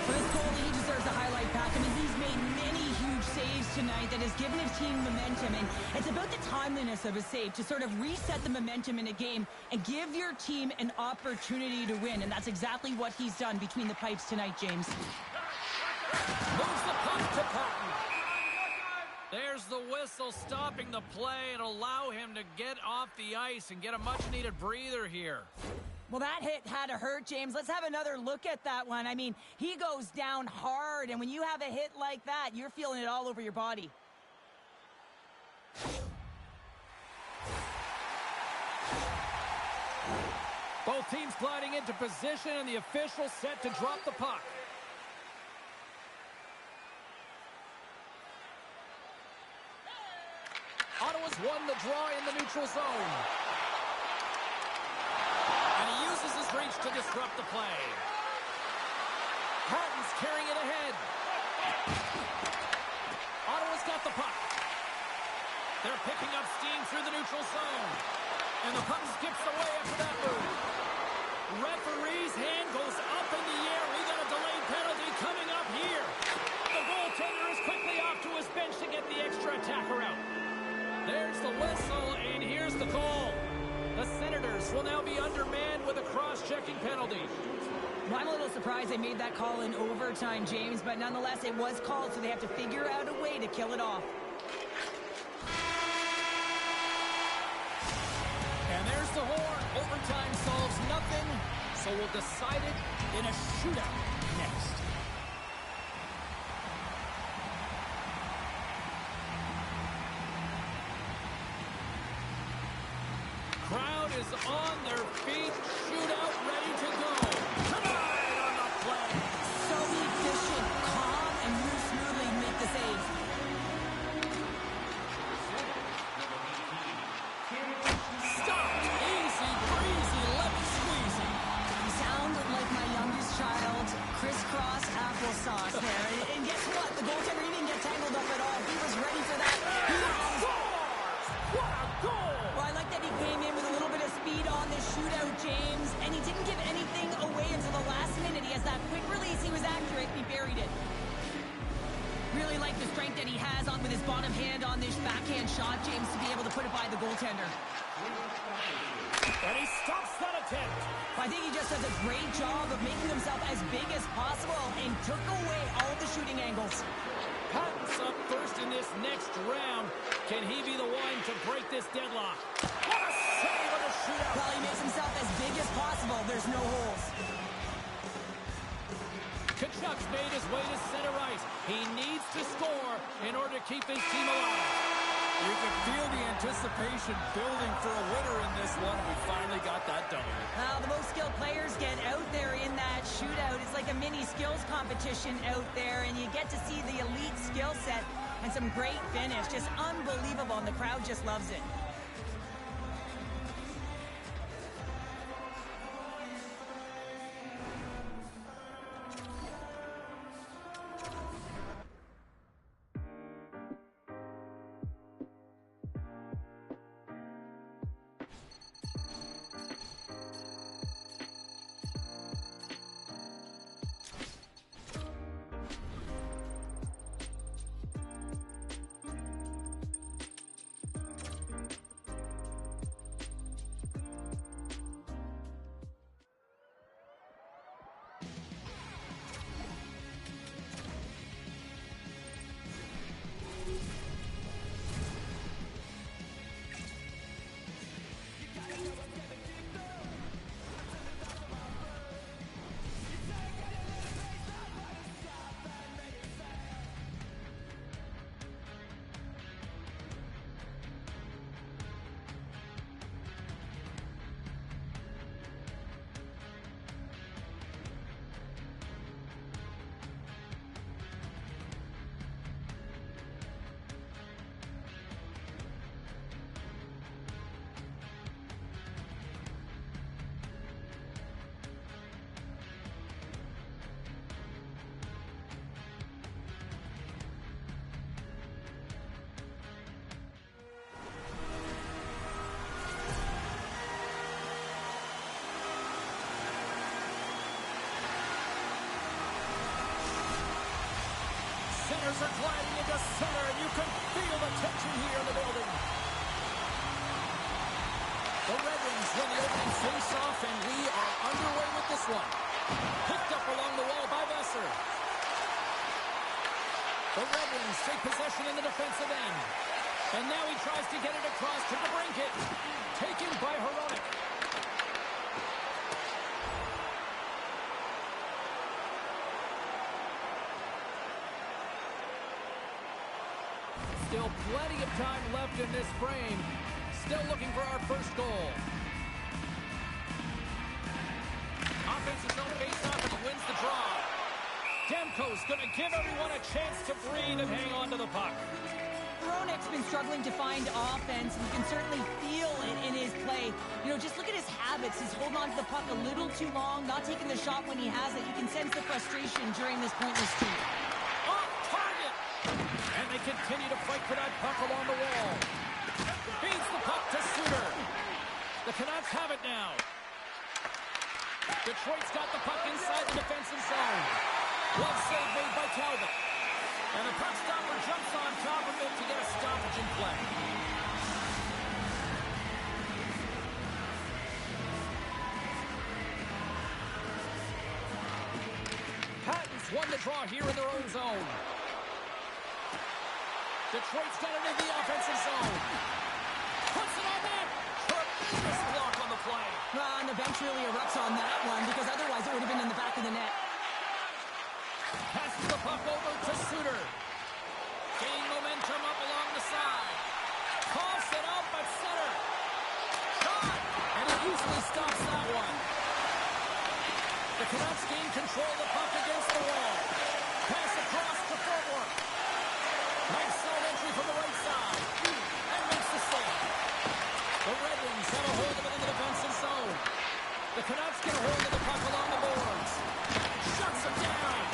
For this goalie, he deserves a highlight back. I mean, he's made many huge saves tonight that has given his team momentum, and it's about the timeliness of a save to sort of reset the momentum in a game and give your team an opportunity to win, and that's exactly what he's done between the pipes tonight, James. Moves the puck to Patton. There's the whistle stopping the play and allow him to get off the ice and get a much-needed breather here. Well, that hit had to hurt, James. Let's have another look at that one. I mean, he goes down hard, and when you have a hit like that, you're feeling it all over your body. Both teams gliding into position, and the official set to drop the puck. Ottawa's won the draw in the neutral zone. And he uses his reach to disrupt the play. Hatton's carrying it ahead. Ottawa's got the puck. They're picking up steam through the neutral zone. And the puck skips away after that move. Referee's hand goes up in the air. We got a delayed penalty coming up here. The goaltender is quickly off to his bench to get the extra attacker out. There's the whistle, and here's the call. The Senators will now be undermanned with a cross-checking penalty. Well, I'm a little surprised they made that call in overtime, James, but nonetheless, it was called, so they have to figure out a way to kill it off. And there's the horn. Overtime solves nothing, so we'll decide it in a shootout next. Crowd is on their feet. Shootout ready to go. Tonight on the play. So efficient, calm, and move smoothly to make the save. Stop. Easy breezy, left squeezy. You sound like my youngest child, crisscross applesauce there. And guess what? The goaltender, he didn't get tangled up at all. He was ready for that. What a goal! Well, I like that he came in with a little bit of speed on this shootout, James, and he didn't give anything away until the last minute. He has that quick release. He was accurate. He buried it. Really like the strength that he has on with his bottom hand on this backhand shot, James, to be able to put it by the goaltender. And he stops that attempt. I think he just does a great job of making himself as big as possible and took away all of the shooting angles. Patton's up first in this next round. Can he be the one to break this deadlock? What a save of the shootout! Well, he makes himself as big as possible. There's no holes. Kachuk's made his way to center ice. He needs to score in order to keep his team alive. You can feel the anticipation building for a winner in this one. We finally got that done. Well, the most skilled players get out there in that shootout. It's like a mini skills competition out there, and you get to see the elite skill set and some great finish. Just unbelievable, and the crowd just loves it. Senators are gliding into center, and you can feel the tension here in the building. The Red Wings win the opening face-off, and we are underway with this one. Picked up along the wall by Besser. The Red Wings Canucks take possession in the defensive end. And now he tries to get it across to the brink. Taken by S0lIv. Still plenty of time left in this frame. Still looking for our first goal. Offensive zone face-off and wins the draw. Demko's going to give everyone a chance to breathe and hang on to the puck. S0lIv's been struggling to find offense, and you can certainly feel it in his play. You know, just look at his habits. He's holding on to the puck a little too long, not taking the shot when he has it. You can sense the frustration during this pointless streak. Off target! And they continue to fight for that puck along the wall. Feeds the puck to Suter. The Canucks have it now. Detroit's got the puck inside the defensive zone. Glove save made by Talbot. And the puck stopper jumps on top of it to get a stoppage in play. Patton's won the draw here in their own zone. Detroit's got it in the offensive zone. Puts it on net. Tremendous block on the play. And the bench really erupts on that one, because otherwise it would have been in the back of the net. Passes the puck over to Suter. Gain momentum up along the side. Toss it up at center. Shot! And he easily stops that one. The Canucks gain control of the puck against the wall. Pass across to forward. Nice side entry from the right side. And makes the save. The Red Wings have a hold of it in the defensive zone. The Canucks get a hold of the puck along the boards. Shuts him down.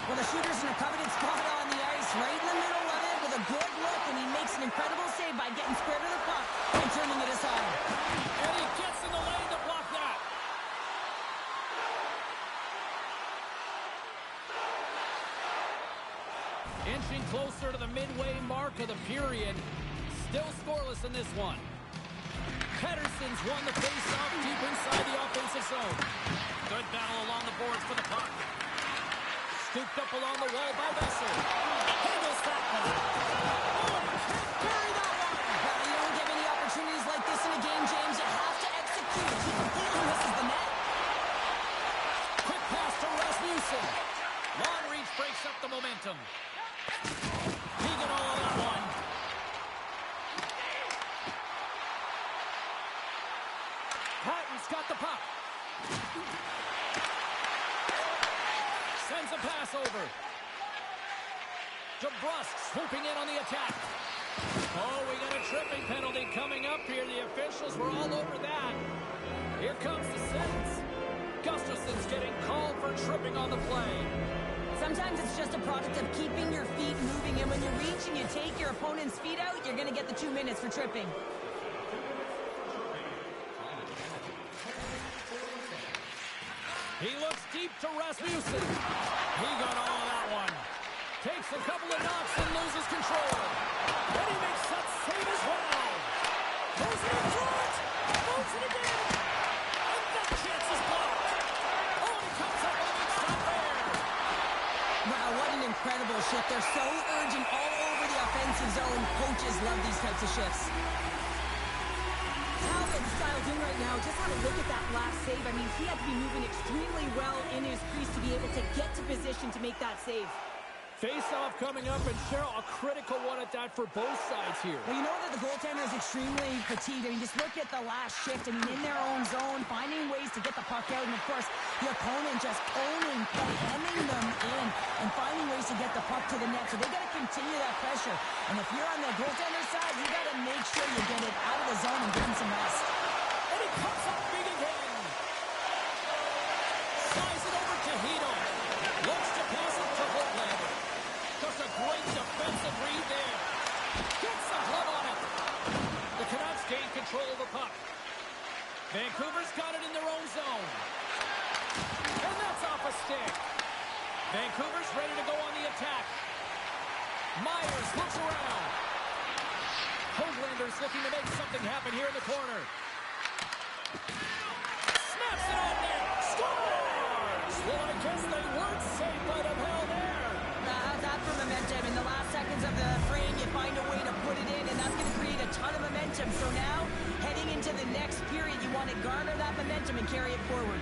Well, the shooter's in a coveted spot on the ice, right in the middle of it with a good look, and he makes an incredible save by getting square to the puck and turning it aside. And he gets in the lane to block that. Inching closer to the midway mark of the period. Still scoreless in this one. Pettersson's won the face-off deep inside the offensive zone. Good battle along the boards for the puck. Scooped up along the wall by Vesser. Handles that one. Oh, and can't carry that one. You don't get many opportunities like this in a game, James. You have to execute. He completely misses the net. Quick pass to Rasmussen. Long reach breaks up the momentum. Keegan all of that one. Patton's got the puck. Sends a pass over. DeBrusque swooping in on the attack. Oh, we got a tripping penalty coming up here. The officials were all over that. Here comes the sentence. Gustafson's getting called for tripping on the play. Sometimes it's just a product of keeping your feet moving, and when you reach and you take your opponent's feet out, you're going to get the 2 minutes for tripping. He looks deep to Rasmussen. He got all of that one. Takes a couple of knocks and loses control. And he makes that save as well. Goes in front. Moves it again. And that chance is blocked. Oh, and he comes up with a big stop there. Wow, what an incredible shift. They're so urgent all over the offensive zone. Coaches love these types of shifts. Talbot's dialed in right now. Just had a look at that last save. I mean, he had to be moving extremely well in his crease to be able to get to position to make that save. Face-off coming up, and Cheryl, a critical one at that for both sides here. Well, you know that the goaltender is extremely fatigued. I mean, just look at the last shift. I mean, in their own zone, finding ways to get the puck out. And, of course, the opponent just owning, hemming them in, and finding ways to get the puck to the net. So they got to continue that pressure. And if you're on the goaltender side, you got to make sure you get it out of the zone and give him some rest. And he comes up big again. Slides it over to Hito. Looks to pass it to Holtlander. Just a great defensive read there. Gets the glove on it. The Canucks gain control of the puck. Vancouver's got it in their own zone. And that's off a stick. Vancouver's ready to go on the attack. Myers looks around. Hoaglander's looking to make something happen here in the corner. Snaps it on net. Scores! Well, I guess they weren't safe by the hell there. How's that for momentum? In the last seconds forward.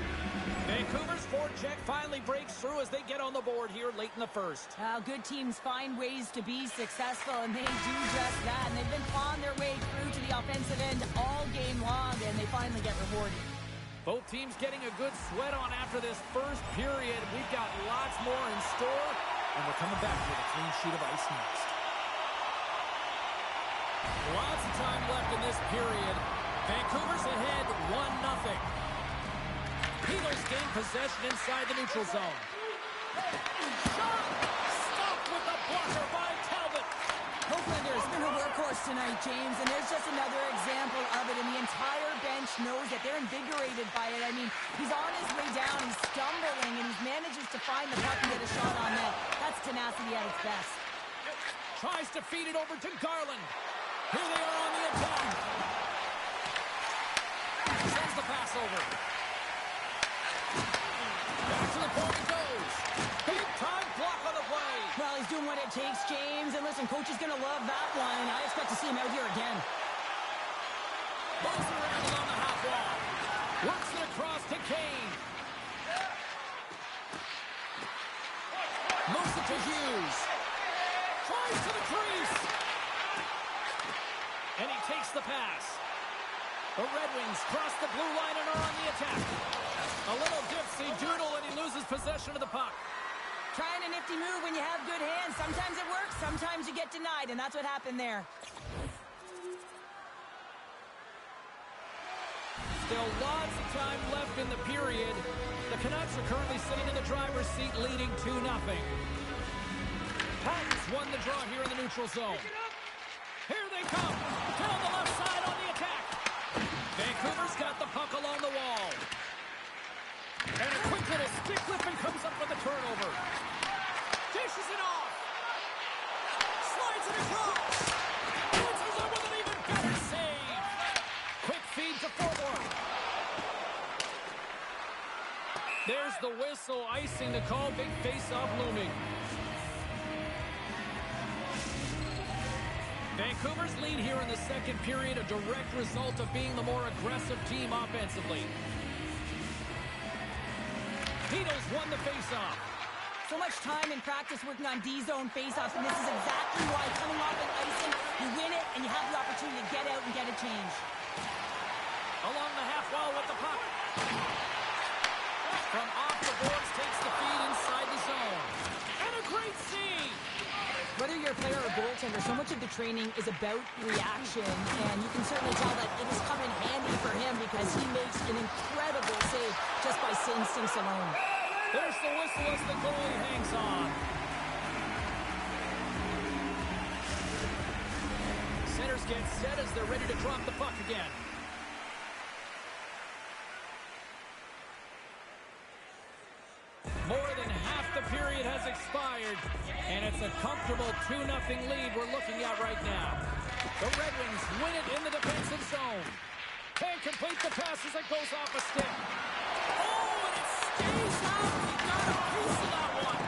Vancouver's forecheck finally breaks through as they get on the board here late in the first. Good teams find ways to be successful, and they do just that. And they've been clawing their way through to the offensive end all game long, and they finally get rewarded. Both teams getting a good sweat on after this first period. We've got lots more in store, and we're coming back with a clean sheet of ice next. Lots of time left in this period. Vancouver's ahead 1-0. Eagles gain possession inside the neutral zone. Shot! Stopped with the blocker by Talbot. Hoaglander's been a workhorse tonight, James, and there's just another example of it, and the entire bench knows that they're invigorated by it. I mean, he's on his way down, he's stumbling, and he manages to find the puck and get a shot on net. That's tenacity at its best. Tries to feed it over to Garland. Here they are on the attack. Sends the pass over. Back to the point it goes. Big time block on the play. Well, he's doing what it takes, James. And listen, coach is going to love that one. I expect to see him out here again. Moves around along the half wall. Works it across to Kane. Moves it to Hughes. Tries to the crease. And he takes the pass. The Red Wings cross the blue line and are on the attack. A little dipsy doodle and he loses possession of the puck. Trying a nifty move when you have good hands. Sometimes it works, sometimes you get denied, and that's what happened there. Still lots of time left in the period. The Canucks are currently sitting in the driver's seat leading 2-0. Patton's won the draw here in the neutral zone. Here they come. Down the left side on the attack. Vancouver's got the puck along the wall. And a quick little stick lift and comes up with a turnover. Dishes it off. Slides it across. Answers it with an even better save. Quick feed to forward. There's the whistle, icing the call. Big face-off looming. Vancouver's lead here in the second period, a direct result of being the more aggressive team offensively. Tito's won the face-off. So much time in practice working on D-zone face-offs, and this is exactly why coming off an icing, you win it, and you have the opportunity to get out and get a change. Along the half wall with the puck. From off the boards, takes the feed inside the zone. And a great save! Whether you're a player or a goaltender, so much of the training is about reaction, and you can certainly tell that it has come in handy for him because he makes an incredible save just by instincts alone. There's the whistle as the goalie hangs on. Centers get set as they're ready to drop the puck again. More than half the period has expired, and it's a comfortable 2-0 lead we're looking at right now. The Red Wings win it in the defensive zone. Can't complete the pass as it goes off a stick. Oh, and it stays out. He got a piece of that one.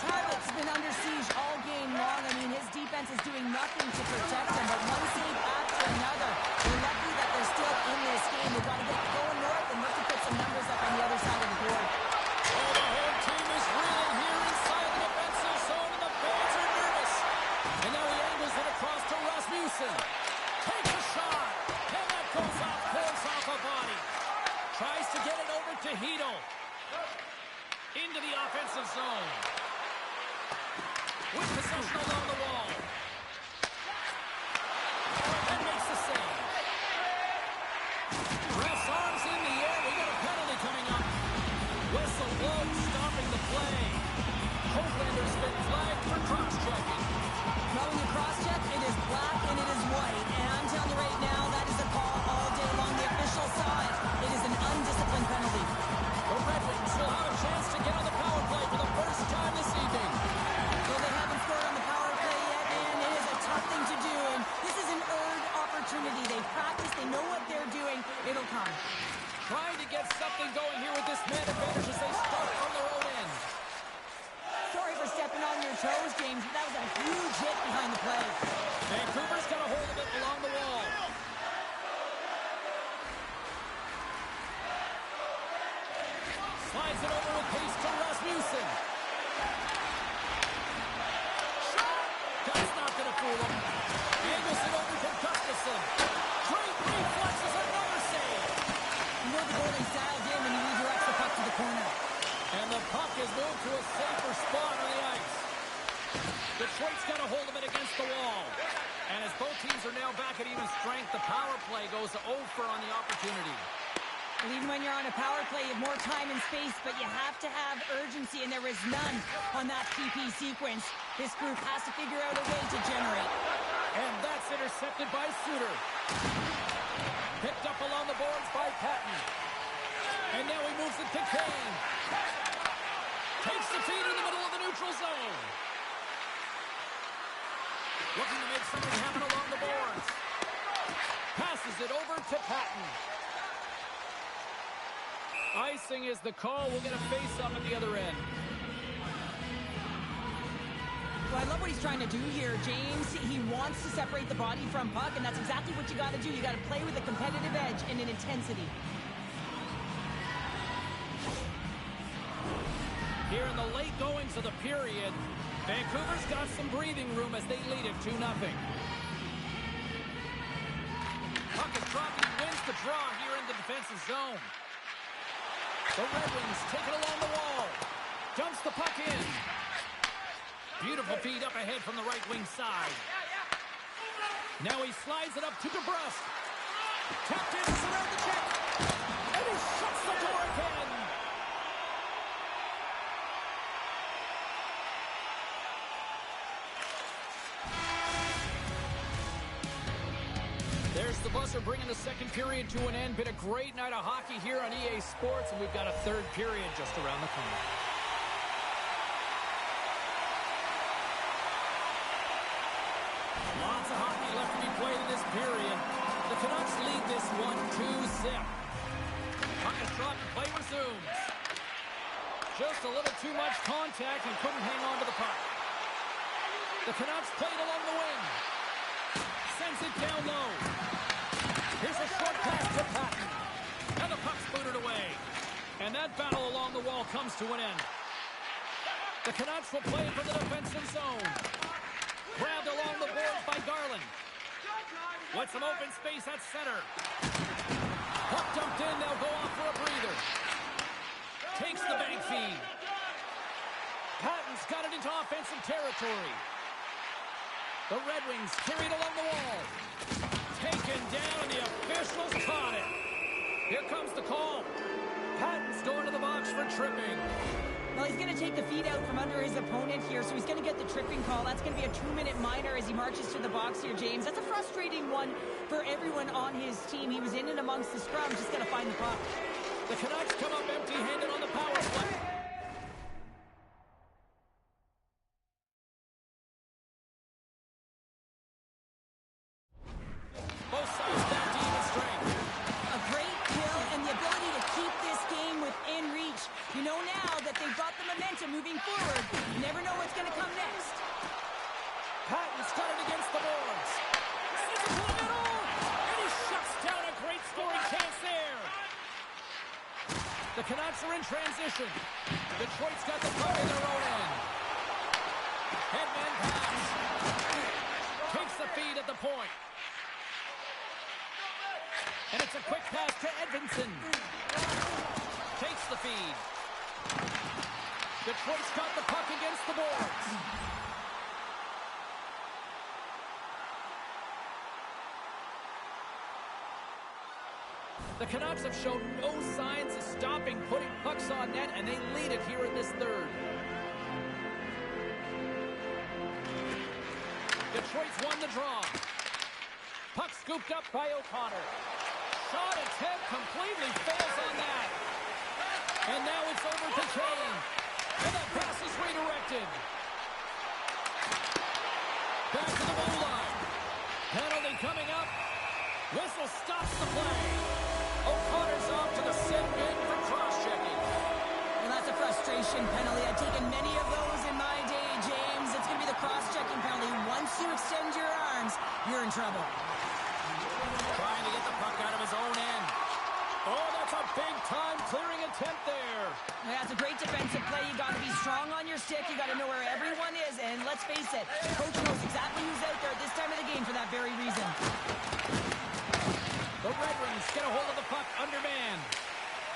Talbot's been under siege all game long. I mean, his defense is doing nothing to protect him, but one save after another. They're lucky that they're still in this game. They've got to get going north and look to put some numbers up on the other side of the board. Oh, the whole team is reeling here inside the defensive zone, and the fans are nervous. And now he angles it across to Rasmussen. Takes a shot, and that goes off, pulls off a body. Tries to get it over to Hito. Into the offensive zone. With possession along the wall. And makes the save. Ref's arms in the air. We got a penalty coming up. Whistle blows, stopping the play. Hoaglander's been flagged for cross-checking. Well, when you cross-check, it is black and it is white. And I'm telling you right now, that is a call all day long. The official saw it. It is an undisciplined penalty. The Red Wings will have a chance to get on the power play for the first time this evening. Well, they haven't scored on the power play yet, and it is a tough thing to do. And this is an earned opportunity. They practice. They know what they're doing. It'll come. Trying to get something going here with this man advantage as they start from their own end. Sorry for stepping on your toes, James, but that was a huge hit behind the play. Vancouver's got a hold of it along the wall. Newsom. That's not going to fool him. Angles it over to Gustafson. Great reflexes, another save. You know the goalie's dialed in when he redirects the puck to the corner. And the puck is moved to a safer spot on the ice. Detroit's got a hold of it against the wall. And as both teams are now back at even strength, the power play goes over on the opportunity. Well, even when you're on a power play, you have more time and space, but you have to have urgency, and there is none on that PP sequence. This group has to figure out a way to generate. And that's intercepted by Suter. Picked up along the boards by Patton. And now he moves it to Kane. Takes the feed in the middle of the neutral zone. Looking to make something happen along the boards. Passes it over to Patton. Icing is the call. We'll get a face-off at the other end. Well, I love what he's trying to do here, James. He wants to separate the body from puck, and that's exactly what you got to do. You got to play with a competitive edge and an intensity. Here in the late goings of the period, Vancouver's got some breathing room as they lead it 2-0. Puck is dropped and he wins the draw here in the defensive zone. The Red Wings take it along the wall. Dumps the puck in. Beautiful feed up ahead from the right wing side. Now he slides it up to DeBrusque. Tapped in around the check. And he shuts the door again. There's the buzzer bringing the second period to an end. Been a great night of hockey here on EA Sports, and we've got a third period just around the corner. Lots of hockey left to be played in this period. The Canucks lead this one 2-0. Puck is dropped and play resumes. Just a little too much contact and couldn't hang on to the puck. The Canucks played along the wing. Sends it down low. Here's a short pass to Patton. And the puck's booted away. And that battle along the wall comes to an end. The Canucks will play from the defensive zone. Grabbed along the boards by Garland. With some open space at center. Puck dumped in, they'll go off for a breather. Takes the bank feed. Patton's got it into offensive territory. The Red Wings carried along the wall. Taken down, and the officials caught it. Here comes the call. Patton's going to the box for tripping. Well, he's going to take the feed out from under his opponent here, so he's going to get the tripping call. That's going to be a 2-minute minor as he marches to the box here, James. That's a frustrating one for everyone on his team. He was in and amongst the scrum, just got to find the puck. The Canucks come up empty-handed on the power play. Both sides back to even strength. A great kill and the ability to keep this game within reach. You know now that they've got the momentum moving forward. You never know what's going to come next. Patton's got it against the boards. Sends it to the middle. And he shuts down a great scoring chance there. The Canucks are in transition. Detroit's got the puck in their own end. Headman pass. Takes the feed at the point. And it's a quick pass to Edvinsson. Takes the feed. Detroit's got the puck against the boards. The Canucks have shown no signs of stopping putting pucks on net, and they lead it here in this third. Detroit's won the draw. Puck scooped up by O'Connor. Shot attempt completely fails on that. And now it's over to Kane. And that pass is redirected. Back to the goal line. Penalty coming up. Whistle stops the play. O'Connor's off to the set bin for cross-checking. Well, that's a frustration penalty. I've taken many of those in my day, James. It's going to be the cross-checking penalty. Once you extend your arms, you're in trouble. Trying to get the puck out of his own end. Oh, that's a big-time clearing attempt there. Yeah, it's a great defensive play. You got to be where everyone is, and let's face it, coach knows exactly who's out there at this time of the game for that very reason. The Red Wings get a hold of the puck under man.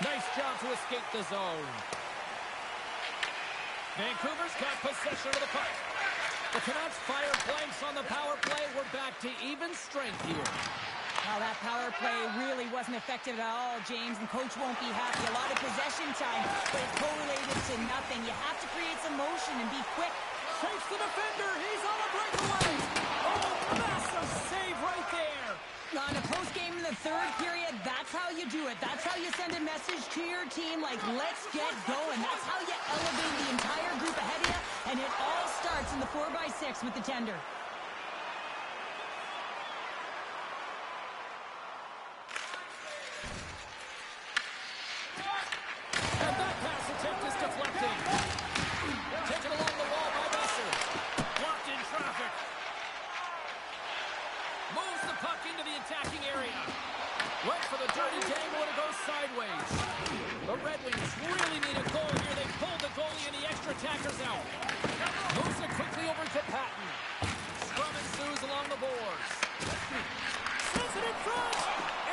Nice job to escape the zone. Vancouver's got possession of the puck. The Canucks fire blanks on the power play. We're back to even strength here. Well, that power play really wasn't effective at all, James, and coach won't be happy. A lot of possession time, but it correlated to nothing. You have to create some motion and be quick. Shakes the defender. He's on a breakaway. Oh, massive save right there. On a post game in the third period, that's how you do it. That's how you send a message to your team like, let's get going. That's how you elevate the entire group ahead of you, and it all starts in the 4x6 with the tender. And that pass attempt is deflected. Taken along the wall by Messer. Blocked in traffic. Moves the puck into the attacking area. Went for the dirty dangle and it goes sideways. The Red Wings really need a goal here. They pulled the goalie and the extra attackers out. Moves it quickly over to Patton. Scrum ensues along the boards. Sends it in front.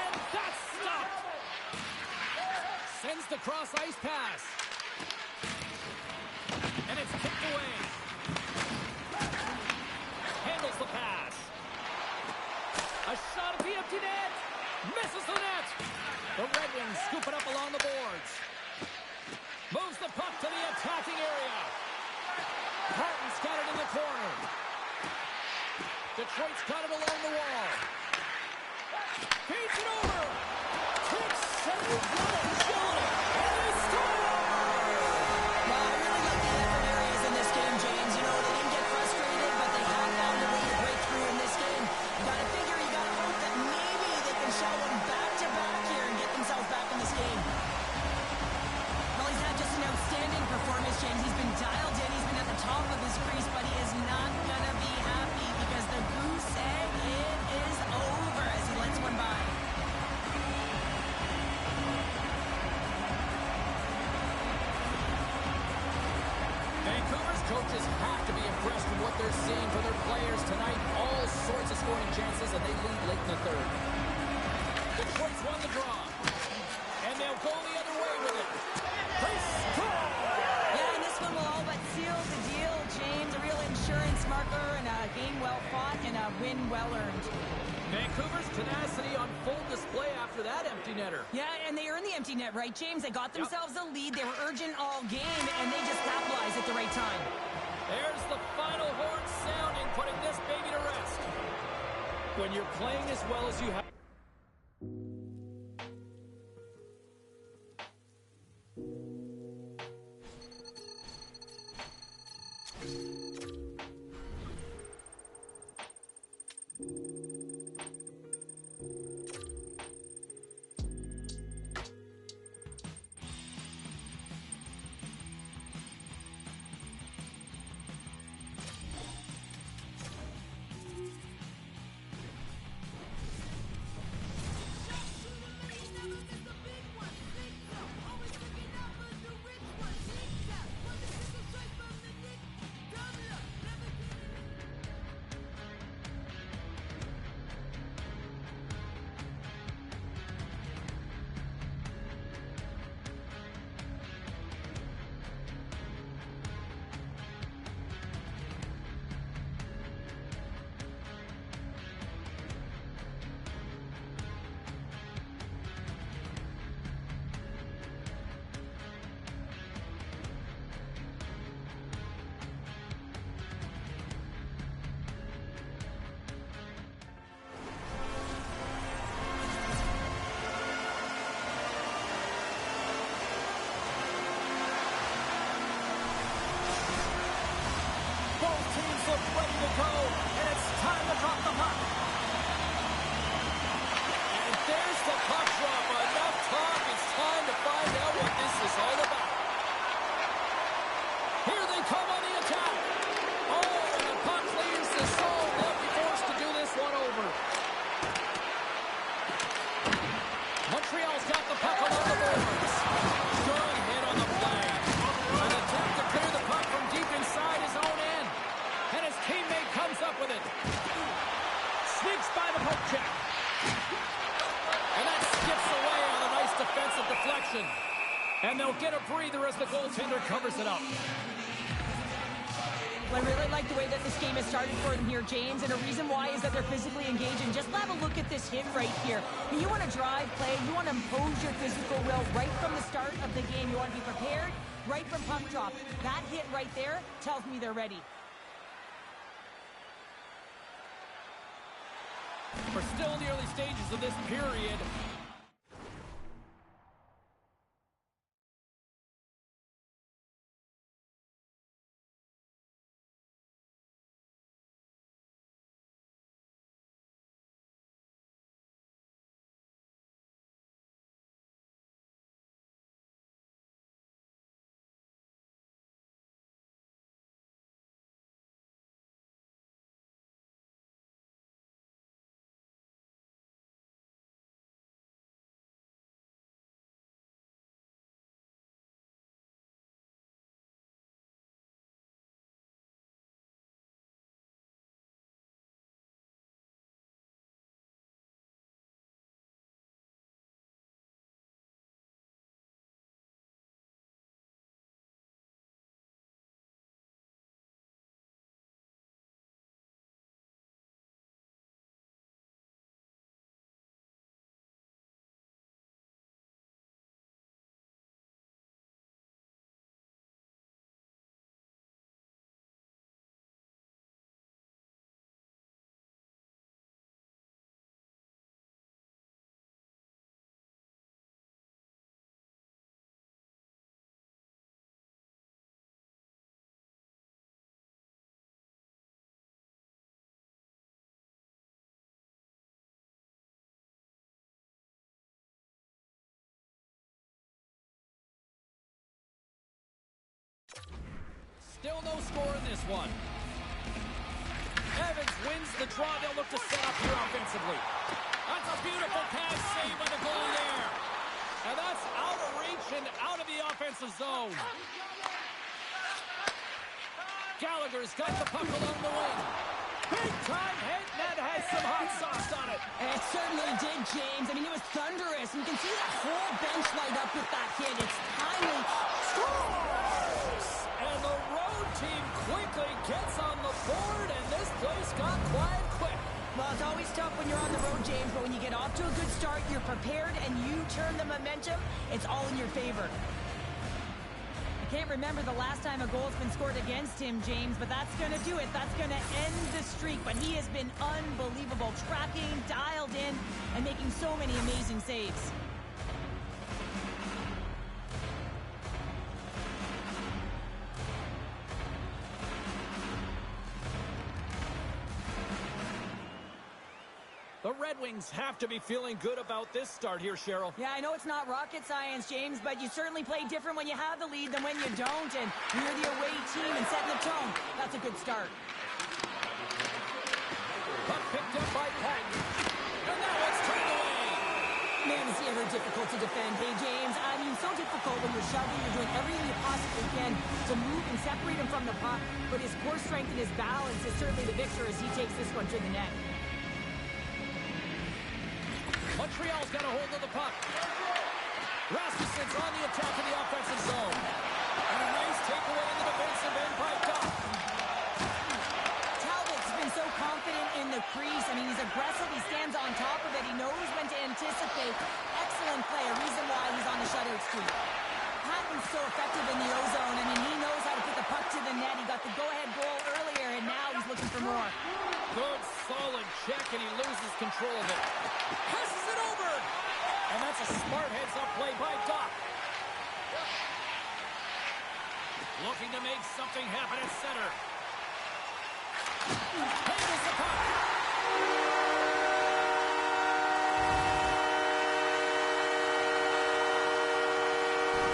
And that's stopped. Sends the cross-ice pass. And it's kicked away. Handles the pass. A shot at the empty net. Misses the net. The Red Wings scoop it up along the boards. Moves the puck to the attacking area. Patton's got it in the corner. Detroit's got it along the wall. Feeds it over. Takes save. What a agility. And they score! Well, I really like the different areas in this game, James. You know, they didn't get frustrated, but they have found a way to break through in this game. You got to figure, you got to hope that maybe they can show them back-to-back here and get themselves back in this game. Well, he's had just an outstanding performance, James. He's been dialed in. He's been at the top of his crease, but he is not going to be happy because the goose egg, it is over as he lets one by. Vancouver's coaches have to be impressed with what they're seeing for their players tonight. All sorts of scoring chances, and they lead late in the third. Detroit's won the draw. And they'll go the other way with it. They score! Yeah, and this one will all but seal the deal, James. A real insurance marker and a game well fought and a win well earned. Vancouver's tenacity on full display after that empty netter. Yeah, and they earned the empty net, right, James? They got themselves a lead. They were urgent all game, and they just capitalized at the right time. There's the final horn sounding, putting this baby to rest. When you're playing as well as you have... Strong hit on the play. And the attempt to clear the puck from deep inside is as the goaltender covers it up. I really like the way that this game has started for them here, James, and the reason why is that they're physically engaging. Just have a look at this hit right here. When you want to drive play, you want to impose your physical will right from the start of the game. You want to be prepared right from puck drop. That hit right there tells me they're ready. We're still in the early stages of this period. Still no score in this one. Evans wins the draw. They'll look to set up here offensively. That's a beautiful pass save by the goalie there. And that's out of reach and out of the offensive zone. Gallagher's got the puck along the wing. Big time hit. That has some hot sauce on it. And it certainly did, James. I mean, it was thunderous. You can see the whole bench light up with that hit. It's timely. Scores! And the road team quickly gets on the board, and this place got quiet quick. Well, it's always tough when you're on the road, James, but when you get off to a good start, you're prepared, and you turn the momentum, it's all in your favor. I can't remember the last time a goal's been scored against him, James, but that's going to do it. That's going to end the streak, but he has been unbelievable, tracking, dialed in, and making so many amazing saves. The Red Wings have to be feeling good about this start here, Cheryl. Yeah, I know it's not rocket science, James, but you certainly play different when you have the lead than when you don't, and you're the away team and setting the tone. That's a good start. Puck picked up by Patton. And now it's turned away. Man, is he ever difficult to defend. Hey, James, I mean, so difficult when you're shoving, you're doing everything you possibly can to move and separate him from the puck, but his core strength and his balance is certainly the victor as he takes this one to the net. Montreal's got a hold of the puck. Rasmussen's on the attack in the offensive zone. And a nice takeaway in the defensive end by Duff. Talbot's been so confident in the crease. I mean, he's aggressive. He stands on top of it. He knows when to anticipate. Excellent play. A reason why he's on the shutout streak. Patton's so effective in the O-zone. I mean, he knows how to put the puck to the net. He got the go-ahead goal earlier, and now he's looking for more. Good, solid check, and he loses control of it. Passes it over! And that's a smart heads-up play by Doc. Looking to make something happen at center. Handles the puck.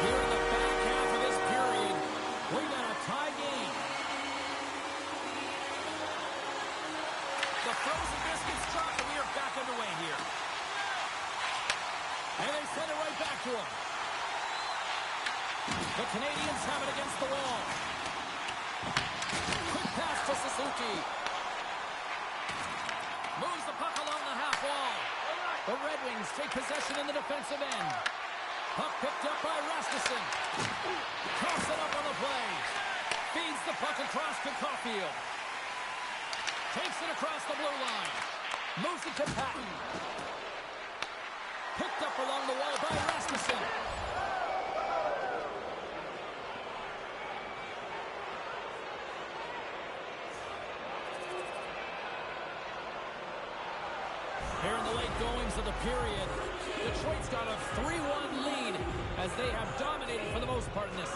Here in the back half of this period, we got a tie game. The frozen biscuits drop, and we are back underway here. And they send it right back to him. The Canadians have it against the wall. Quick pass to Suzuki. Moves the puck along the half wall. The Red Wings take possession in the defensive end. Puck picked up by Rasmussen. Cross it up on the play. Feeds the puck across to Caulfield. Takes it across the blue line. Moves it to Patton. Picked up along the wall by Rasmussen. Here in the late goings of the period, Detroit's got a 3-1 lead as they have dominated for the most part in this.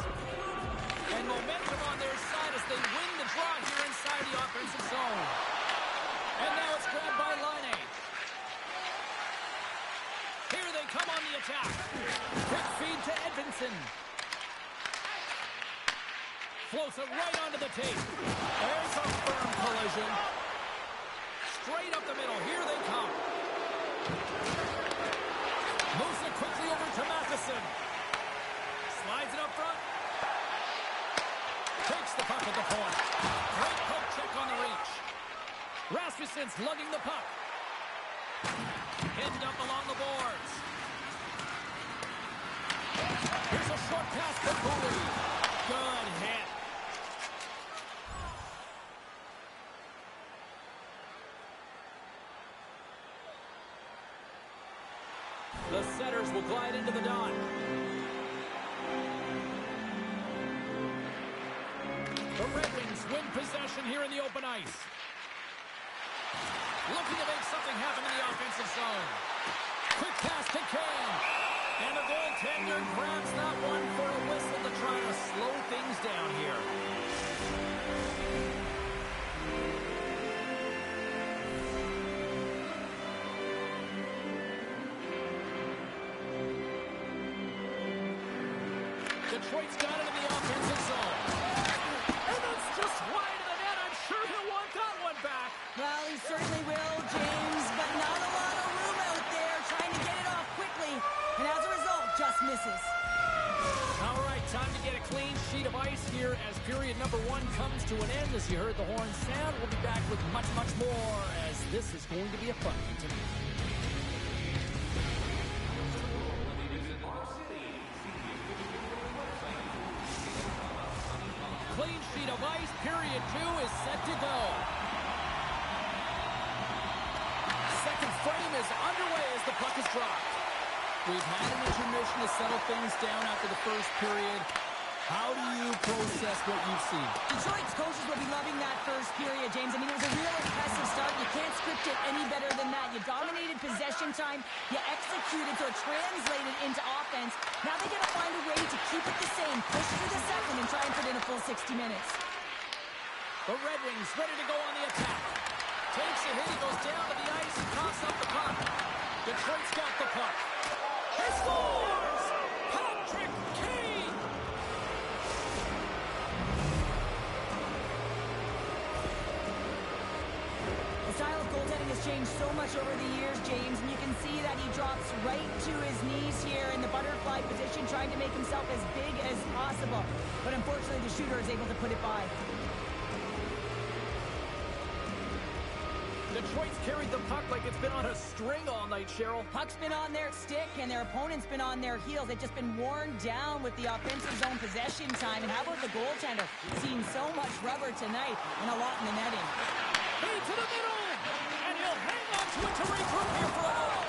And momentum on their side as they win the draw here inside the offensive zone. And now it's grabbed by Laine. Here they come on the attack. Quick feed to Edvinsson. Floats it right onto the tape. There's a firm collision. Straight up the middle. Here they come. Moves it quickly over to Matheson. Slides it up front. Takes the puck at the point. Great poke check on the reach. Rasmussen's lugging the puck. Pinned up along the boards. Here's a short pass to Cooley. Good hit. The Setters will glide into the dot. The Red Wings win possession here in the open ice. Looking to make something happen in the offensive zone. Quick pass to Kane. And the goaltender grabs that one for a whistle to try to slow things down here. Detroit's got it in the offensive zone. And it's just wide of the net. I'm sure he'll want that one back. Well, he certainly will, James, but not a lot of room out there trying to get it off quickly. And as a result, just misses. All right, time to get a clean sheet of ice here as period number 1 comes to an end. As you heard the horn sound, we'll be back with much, much more as this is going to be a fun one tonight. Clean sheet of ice, period 2 is set to go. Second frame is underway as the puck is dropped. We've had an intermission to settle things down after the first period. How do you process what you've seen? Detroit's coaches will be loving that first period, James. I mean, it was a real impressive start. You can't script it any better than that. You dominated possession time. You executed, so it translated into offense. Now they got to find a way to keep it the same. Push through the second and try and put in a full 60 minutes. The Red Wings ready to go on the attack. Takes a hit. He goes down to the ice and coughs up the puck. Detroit's got the puck. He scores! Patrick Kane! The style of goaltending has changed so much over the years, James, and you can see that he drops right to his knees here in the butterfly position, trying to make himself as big as possible. But unfortunately, the shooter is able to put it by. Detroit's carried the puck like it's been on a string all night, Cheryl. Puck's been on their stick, and their opponent's been on their heels. They've just been worn down with the offensive zone possession time. And how about the goaltender? Seeing so much rubber tonight and a lot in the netting. Hey, to the middle! And he'll hang on to it to regroup here for a ball.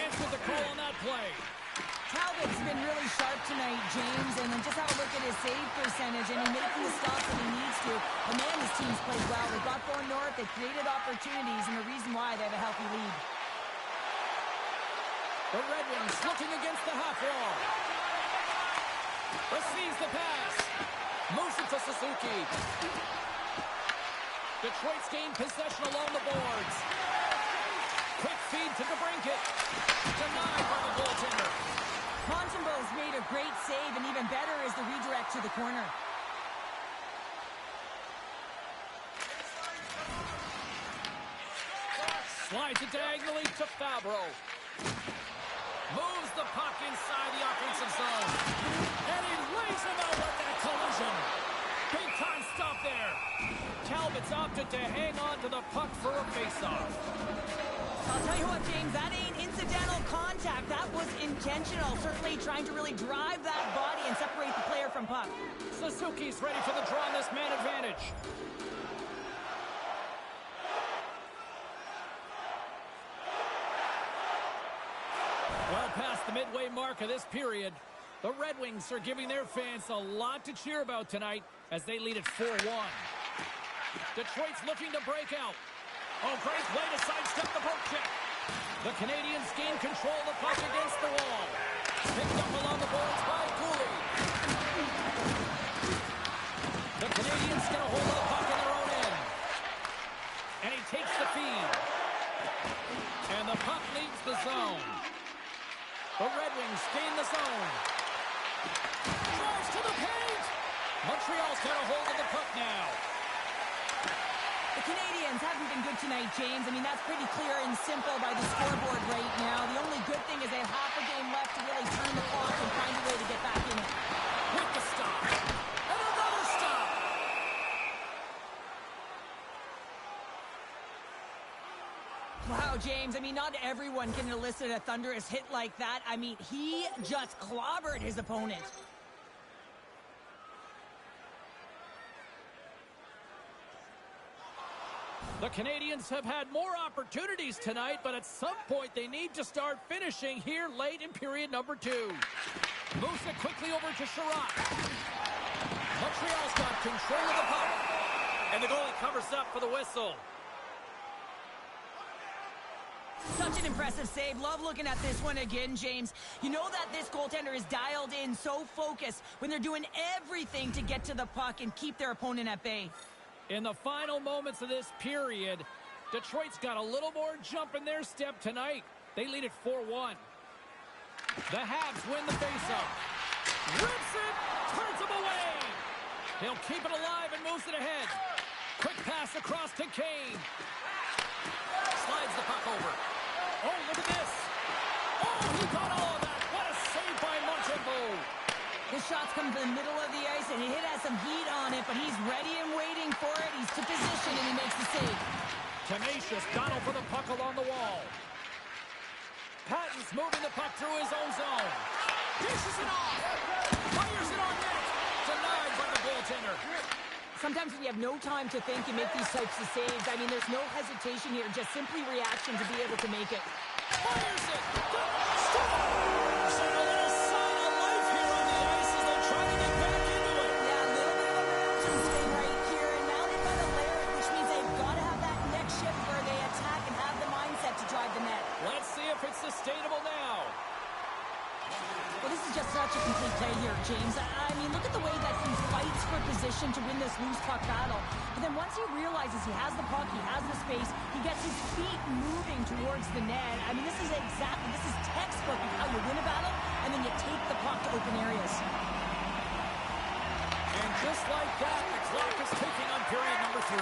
Answered the call on that play. Talbot's been really sharp tonight, James, and then just have a look at his save percentage, and he's making the stops that he needs to. And man, his team's played well. They've got going north, they've created opportunities, and the reason why they have a healthy lead. The Red Wings looking against the half wall. Receives the pass. Moves it to Suzuki. Detroit's gained possession along the boards. Quick feed to DeBrincat. Denied by the goaltender. Montembeau's made a great save, and even better is the redirect to the corner. Slides it diagonally to Fabro. Moves the puck inside the offensive zone. And he lays him out with that collision. Big time stop there. Talbot's opted to hang on to the puck for a face-off. I'll tell you what, James, that ain't incidental contact. That was intentional. Certainly trying to really drive that body and separate the player from puck. Suzuki's ready for the draw on this man advantage. Well past the midway mark of this period, the Red Wings are giving their fans a lot to cheer about tonight as they lead at 4-1. Detroit's looking to break out. Oh, great play to sidestep the poke check. The Canadians gain control of the puck against the wall. Picked up along the boards by Cooley. The Canadians get a hold of the puck in their own end. And he takes the feed. And the puck leaves the zone. The Red Wings gain the zone. Drives to the paint. Montreal's got a hold of the puck now. The Canadians haven't been good tonight, James. I mean, that's pretty clear and simple by the scoreboard right now. The only good thing is they have half a game left to really turn the clock and find a way to get back in it. With the stop. And another stop. Wow, James, I mean, not everyone can elicit a thunderous hit like that. I mean, he just clobbered his opponent. The Canadians have had more opportunities tonight, but at some point they need to start finishing here late in period number 2. Moves it quickly over to Sherratt. Montreal's got control of the puck. And the goalie covers up for the whistle. Such an impressive save. Love looking at this one again, James. You know that this goaltender is dialed in, so focused when they're doing everything to get to the puck and keep their opponent at bay. In the final moments of this period, Detroit's got a little more jump in their step tonight. They lead at 4-1. The Habs win the faceoff. Rips it, turns him away. He'll keep it alive and moves it ahead. Quick pass across to Kane. Slides the puck over. Oh, look at this. Oh, he got all of that. What a save by Montembeault. His shots come to the middle of the ice, and he has some heat on it, but he's ready and waiting for it. He's to position, and he makes the save. Tenacious battle for the puck along the wall. Patton's moving the puck through his own zone. Dishes it off. Fires it on net. Denied by the goaltender. Sometimes we have no time to think and make these types of saves. I mean, there's no hesitation here, just simply reaction to be able to make it. Fires it. Stop. Seeing a little sign of life here on the ice as they try to get back into it. Yeah, a little bit of a mountain swing right here, and now they've got to layer it, which means they've got to have that next shift where they attack and have the mindset to drive the net. Let's see if it's sustainable now. Well, this is just such a complete play here, James. I mean, look at the way that he fights for position to win this loose puck battle. But then once he realizes he has the puck, he has the space, he gets his feet moving towards the net. I mean, this is textbook of how you win a battle, and then you take the puck to open areas. And just like that, the clock is ticking on period number 3.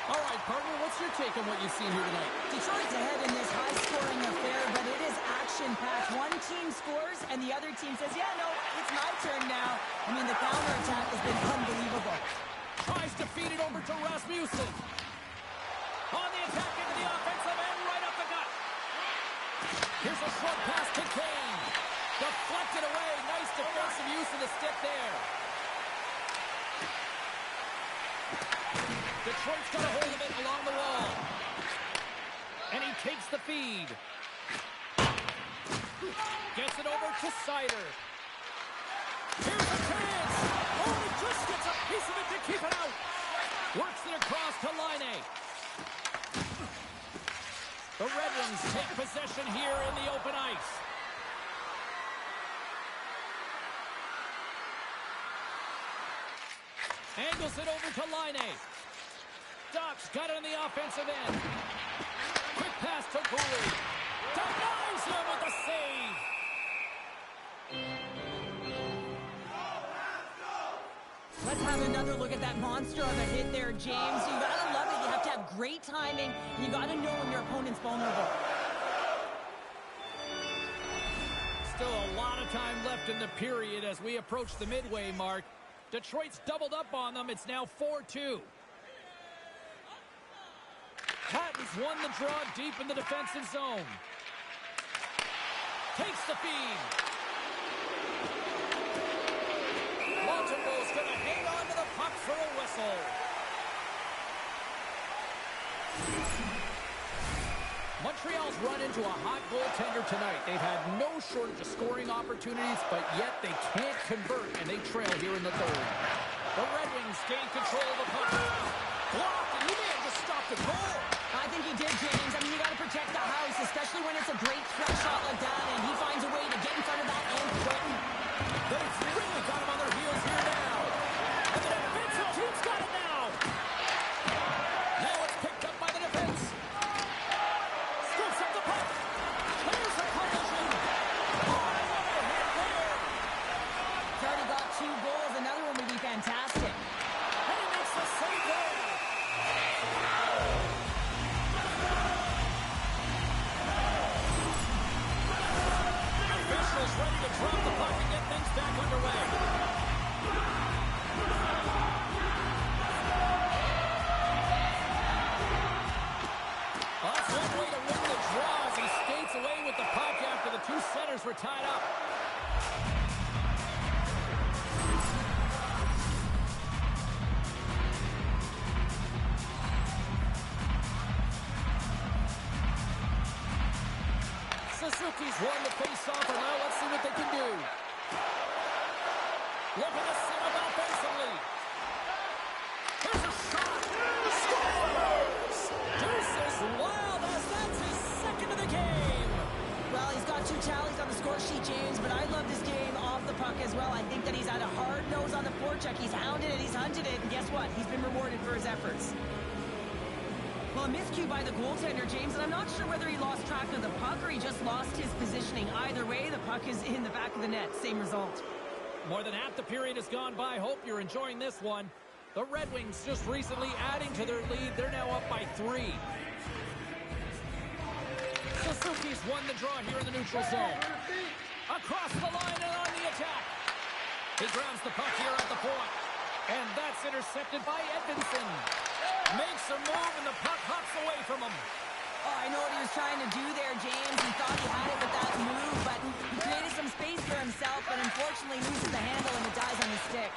All right, partner, what's your take on what you've seen here tonight? Detroit's ahead in this high-scoring affair, but it is action-packed. One team scores, and the other team says, yeah, no, it's my turn now. I mean, the counterattack has been unbelievable. Tries to feed it over to Rasmussen. On the attack into the offensive end, right up the gut. Here's a short pass to Kane. Deflected away. Nice defensive use of the stick there. Detroit's got a hold of it along the wall. And he takes the feed. Gets it over to Sider. Here's a chance. Oh, he just gets a piece of it to keep it out. Works it across to Laine. The Red Wings take possession here in the open ice. Angles it over to Laine. Ducks got it on the offensive end. Quick pass to Cooley. Denies him with the save. Let's have another look at that monster of a hit there, James. You gotta love it. You have to have great timing, and you gotta know when your opponent's vulnerable. Still a lot of time left in the period as we approach the midway mark. Detroit's doubled up on them. It's now 4-2. Patton's won the draw deep in the defensive zone. Takes the feed. Montembeau's going to hang on to the puck for a whistle. Montreal's run into a hot goaltender tonight. They've had no shortage of scoring opportunities, but yet they can't convert, and they trail here in the third. The Red Wings gain control of the puck. Blocked, and he may have just stopped a goal. I think he did, James. I mean, you got to protect the house, especially when it's a great threat shot like that, and he finds a way to get in front of that and threaten. They've really got him on their heels here now. And the defensive team's got it now. Now it's picked up by the defense. Scoops up the puck. Clears the collision. Oh, what a hit there. He's already got 2 goals. Another one would be fantastic. And he makes the save there. Officials ready to drop the puck and get things back underway. Well, that's one way to win the draw as he skates away with the puck after the 2 centers were tied up. Suzuki's won the face-off, and now let's see what they can do. Looking to set up offensively. Here's a shot. Scores! Deuces Wilders, that's his second of the game. Well, he's got 2 tallies on the score sheet, James, but I love this game off the puck as well. I think that he's had a hard nose on the forecheck. He's hounded it, he's hunted it, and guess what? He's been rewarded for his efforts. Well, a miscue by the goaltender, James, and I'm not sure whether he lost track of the puck or he just lost his positioning. Either way, the puck is in the back of the net. Same result. More than half the period has gone by. Hope you're enjoying this one. The Red Wings just recently adding to their lead. They're now up by 3. Suzuki's won the draw here in the neutral zone. Across the line and on the attack. He grabs the puck here at the point. And that's intercepted by Edvinsson. Makes a move and the puck hops away from him. Oh, I know what he was trying to do there, James. He thought he had it with that move, but he created some space for himself, but unfortunately loses the handle and it dies on his stick.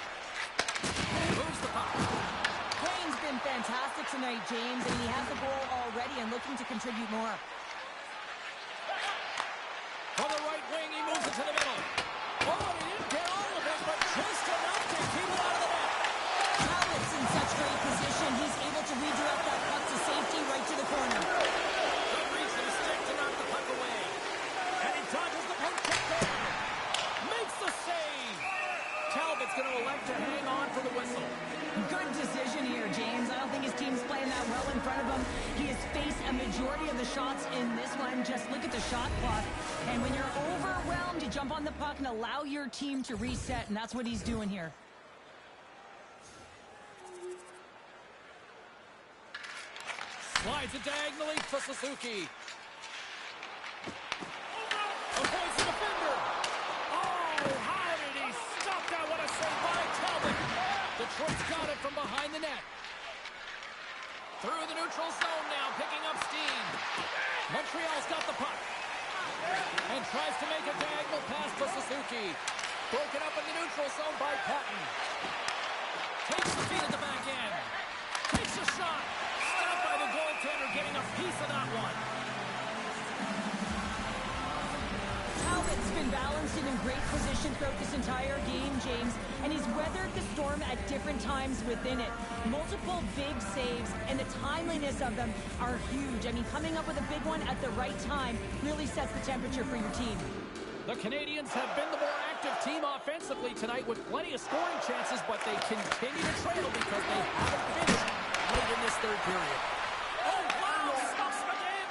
Moves the puck. Kane's been fantastic tonight, James, and he has the goal already and looking to contribute more. For the right wing, he moves it to the middle. Oh, and he didn't get all of it, but just enough to keep it out of the net. Talbot's in such great position. He's able to redirect that puck to safety right to the corner. Good reach of the stick to knock the puck away. And he dodges the puck check there. Makes the save. Talbot's going to elect to hang on for the whistle. Good decision here, James. I don't think his team's playing that well in front of him. He has faced a majority of the shots in this one. Just look at the shot clock. And when you're overwhelmed, you jump on the puck and allow your team to reset, and that's what he's doing here. Slides it diagonally for Suzuki. Avoids the defender. Oh, how did he stop that? What a save by Talbot. Detroit's got it from behind the net. Through the neutral zone now, picking up steam. Montreal's got the puck. And tries to make a diagonal pass for Suzuki. Broken up in the neutral zone by Patton. Takes the feed at the back end. Takes a shot. Stopped by the goaltender, getting a piece of that one. Talbot's been balanced and in great position throughout this entire game, James, and he's weathered the storm at different times within it. Multiple big saves, and the timeliness of them are huge. I mean, coming up with a big one at the right time really sets the temperature for your team. The Canadians have been the more active team offensively tonight with plenty of scoring chances, but they continue to trail because they haven't finished late in this third period. Oh, wow! Stops him again!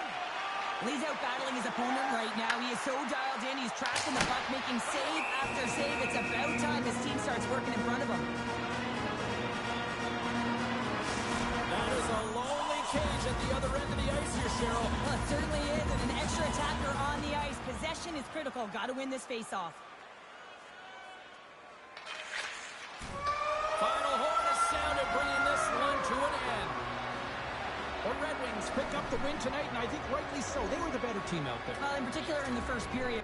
He's out battling his opponent right now. He is so dialed in. He's tracking the puck, making save after save. It's about time his team starts working in front of him. That is a lonely cage at the other end of the ice here, Cheryl. Well, it certainly is, and an extra attacker on the ice. Possession is critical. Got to win this face-off. Final horn is sounded, bringing this one to an end. The Red Wings Colts pick up the win tonight, and I think rightly so. They were the better team out there. In particular in the first period.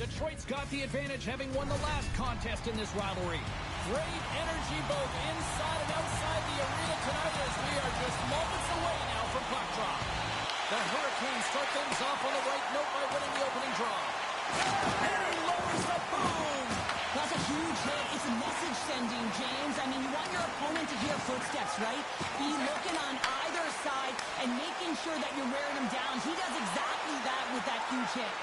Detroit's got the advantage, having won the last contest in this rivalry. Great energy both inside and outside the arena tonight as we are just moments away now from puck drop. The Hurricanes start things off on the right note by winning the opening draw. And he lowers the boom! That's a huge hit. It's a message sending, James. I mean, you want your opponent to hear footsteps, right? Be looking on either side and making sure that you're wearing him down. He does exactly that with that huge hit.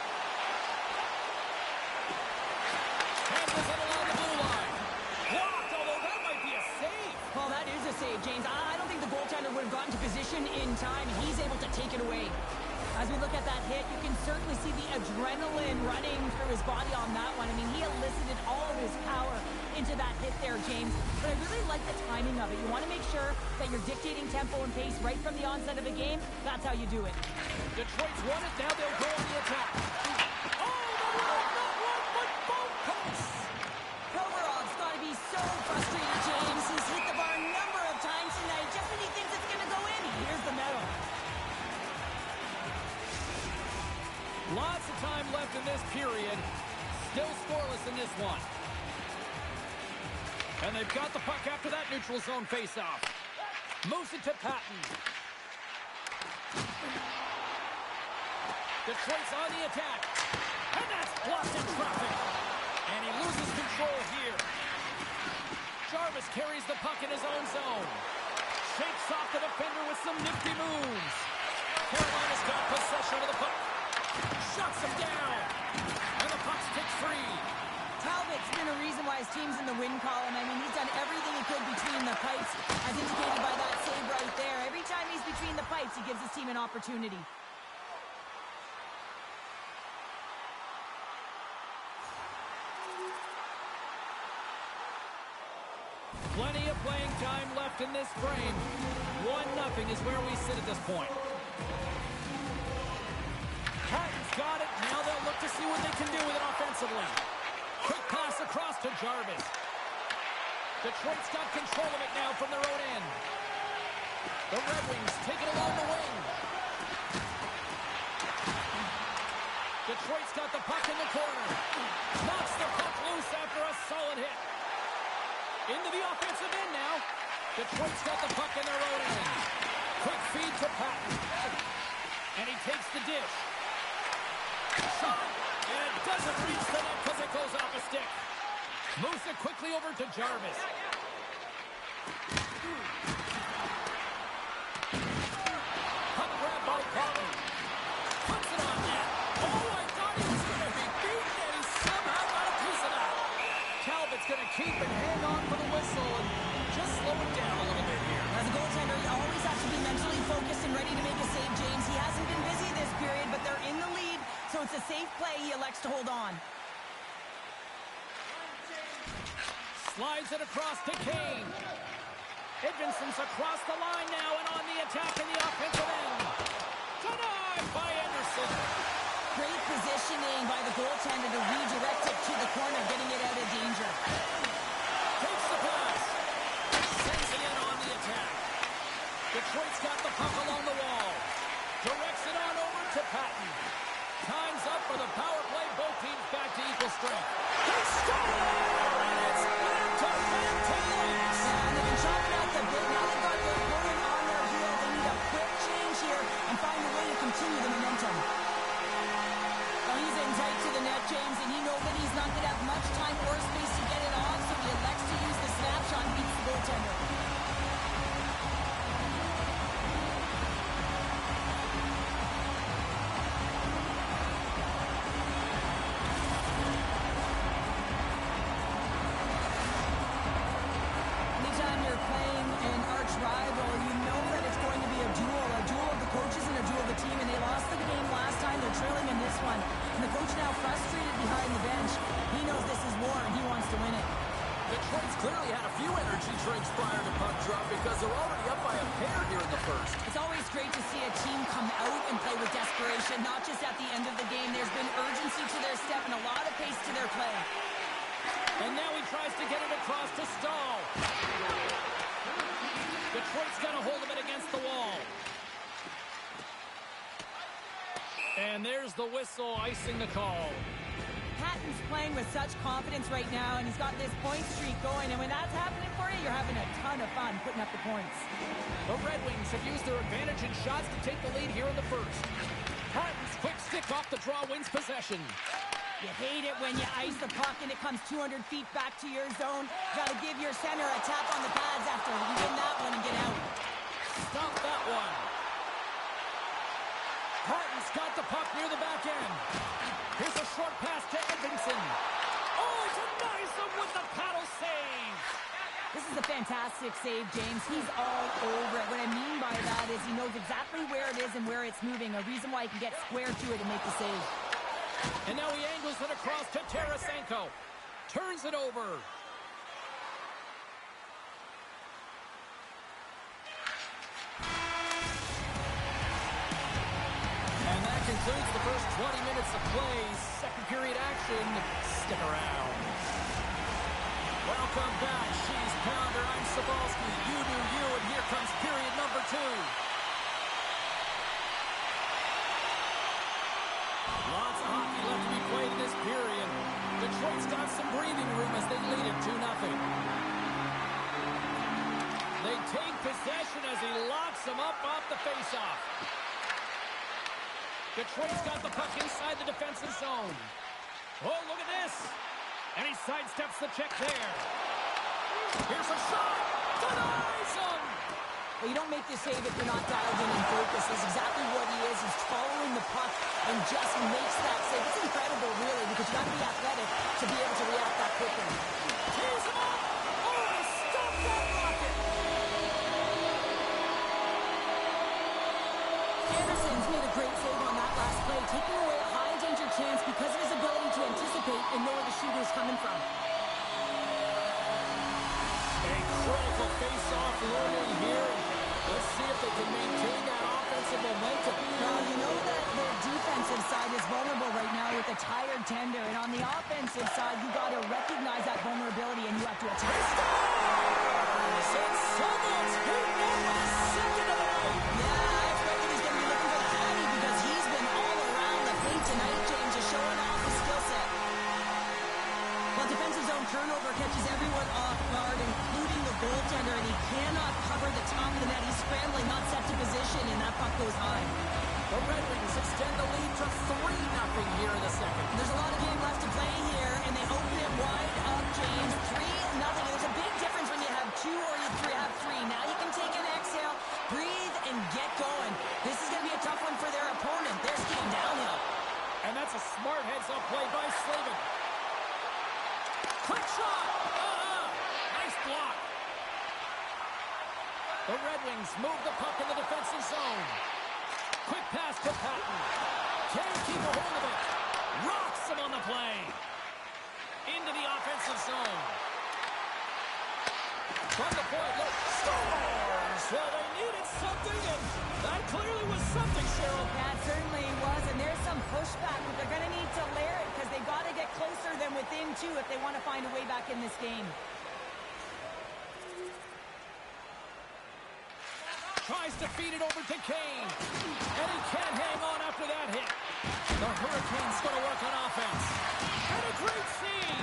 James, I don't think the goaltender would have gotten to position in time. He's able to take it away. As we look at that hit, you can certainly see the adrenaline running through his body on that one. I mean, he elicited all of his power into that hit there, James. But I really like the timing of it. You want to make sure that you're dictating tempo and pace right from the onset of a game. That's how you do it. Detroit's won it. Now they'll go on the attack. Oh, not one, but both posts. Provorov's got to be so frustrated, James. He's hit the bar a number of times tonight. Just when you think this period. Still scoreless in this one. And they've got the puck after that neutral zone faceoff. Moves it to Patton. Detroit's on the attack. And that's blocked in traffic. And he loses control here. Jarvis carries the puck in his own zone. Shakes off the defender with some nifty moves. Carolina's got possession of the puck. Shuts him down. And the puck's kicked free. Talbot's been a reason why his team's in the win column. I mean, he's done everything he could between the pipes, as indicated by that save right there. Every time he's between the pipes, he gives his team an opportunity. Plenty of playing time left in this frame. 1-0 is where we sit at this point. Patton's got it. Now they'll look to see what they can do with it offensively. Quick pass across to Jarvis. Detroit's got control of it now from their own end. The Red Wings take it along the wing. Detroit's got the puck in the corner. Knocks the puck loose after a solid hit. Into the offensive end now. Detroit's got the puck in their own end. Quick feed to Patton. And he takes the dish. Shot. And it doesn't reach the net because it goes off a stick. Moves it quickly over to Jarvis. Puck grab by Patton. Puts it on net. Oh, I thought he was going to be beaten, and he somehow got a piece of that. Talbot's going to keep and hang on for the whistle and just slow it down a little bit here. As a goaltender, you always have to be mentally focused and ready to make a save, James. He hasn't been busy this period, but they're in the lead, so it's a safe play. He elects to hold on. Slides it across to Kane. Edvinson's across the line now and on the attack in the offensive end. Denied by Anderson. Great positioning by the goaltender to redirect it to the corner, getting it out of danger. Takes the pass. Sends it in on the attack. Detroit's got the puck along the wall. Directs it on over to Patton. Time's up for the power play. Both teams back to equal strength. He scores! And it's back to Fanatics! And they've been chopping out the bit. Now they've got their opponent on their heel. They need a quick change here and find a way to continue the momentum. Well, he's in tight to the net, James, and he knows that he's not going to have much time or space to get it off, so he elects to use the snapshot and beats the goaltender. Anytime you're playing an arch rival, you know that it's going to be a duel of the coaches and a duel of the team, and they lost the game last time. They're trailing in this one. And the coach now frustrated behind the bench. He knows this is war, and he wants to win it. Detroit's clearly had a few energy drinks prior to puck drop because they're already up by a pair here in the first. It's always great to see a team come out and play with desperation, not just at the end of the game. There's been urgency to their step and a lot of pace to their play. And now he tries to get it across to Stahl. Detroit's got a hold of it against the wall. And there's the whistle icing the call. Patton's playing with such confidence right now, and he's got this point streak going. And when that's happening for you, you're having a ton of fun putting up the points. The Red Wings have used their advantage in shots to take the lead here in the first. Patton's quick stick off the draw wins possession. You hate it when you ice the puck and it comes 200 feet back to your zone. Got to give your center a tap on the pads after you win that one and get out. Stop that one. Patton's got the puck near the back end. Here's a short pass to Edvinson. Oh, it's a nice one with the paddle save. This is a fantastic save, James. He's all over it. What I mean by that is he knows exactly where it is and where it's moving. A reason why he can get square to it and make the save. And now he angles it across to Tarasenko. Turns it over. And that concludes the first 20 minutes of play. Second period action. Stick around. Welcome back. She's Pounder. I'm S0lIv. You do you. And here comes period number 2. Lots of hockey left to be played in take possession as he locks him up off the faceoff. Detroit's got the puck inside the defensive zone. Oh, look at this. And he sidesteps the check there. Here's a shot. Denies him. Well, you don't make this save if you're not dialed in and focused. That's exactly what he is. He's following the puck and just makes that save. It's incredible, really, because you got to be athletic to be able to react that quickly. Tees him up. Oh, he stopped that rocket. Anderson's made a great save on that last play, taking away a high-danger chance because of his ability to anticipate and know where the shooter is coming from. A critical face-off learning here. Let's see if they can maintain that offensive momentum. Now, you know that their defensive side is vulnerable right now with a tired tender, and on the offensive side, you got to recognize that vulnerability and you have to attack. Since Someone's hitting on the second of the night. Yeah, I expected he's going to be looking for the Hattie because he's been all around the paint tonight, James, just showing off his skill set. Well, defensive zone turnover catches everyone off guard, including the goaltender, and he cannot cover the top of the net. He's scrambling, not set to position, and that puck goes high. The Red Wings extend the lead to 3-0 here in the second. There's a lot of game left to play here, and they open it wide up, James. 3-0. There's a big difference when you have two or you have three. Now you can take an exhale, breathe, and get going. This is going to be a tough one for their opponent. They're skiing downhill. And that's a smart heads-up play by S0lIv. Quick shot! Nice block. The Red Wings move the puck in the defensive zone. Quick pass to Patton. Can't keep a hold of it. Rocks him on the play. Into the offensive zone. From the point, look, scores! Well, they needed something, and that clearly was something, Cheryl. That certainly was, and there's some pushback, but they're going to need to layer it because they've got to get closer than within two if they want to find a way back in this game. Tries to feed it over to Kane. And he can't hang on after that hit. The Hurricanes going to work on offense. And a great save.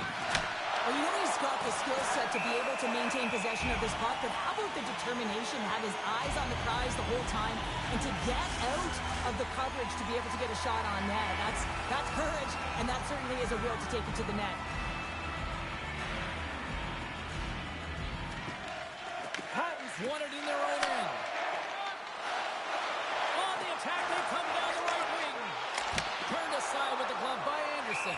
Well, you know he's got the skill set to be able to maintain possession of this puck, but how about the determination, have his eyes on the prize the whole time, and to get out of the coverage to be able to get a shot on net. That's courage, and that certainly is a will to take it to the net. Patton's won it in their own end. On the attack, they come down the right wing. Turned aside with the glove by Anderson.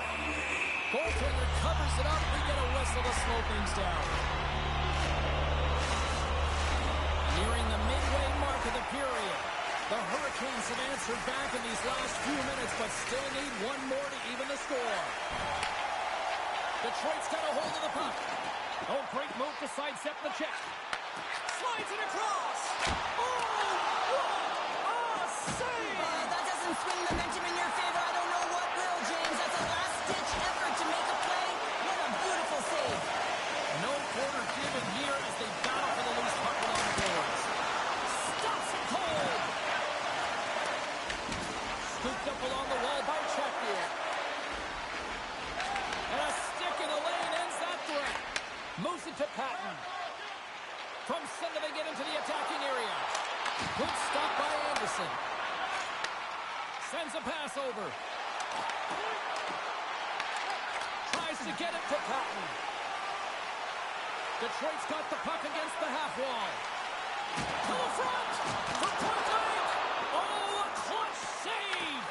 Goaltender covers it up. We get a whistle to slow things down. Nearing the midway mark of the period. The Hurricanes have answered back in these last few minutes, but still need one more to even the score. Detroit's got a hold of the puck. Oh, great move to sidestep the check. Slides it across. Oh, what a save! That doesn't swing momentum in your favor. I don't know what will, James. That's a last-ditch effort to make a play. What a beautiful save. No quarter given here as they battle for the loose puck along the boards. Stops it cold. Scooped up along the wall by Chatfield. And a stick in the lane ends that threat. Moves it to Patton. From center they get into the attacking area. Good stop by Anderson. Sends a pass over. Tries to get it to Patton. Detroit's got the puck against the half wall. To the front. For point blank. Oh, a clutch save.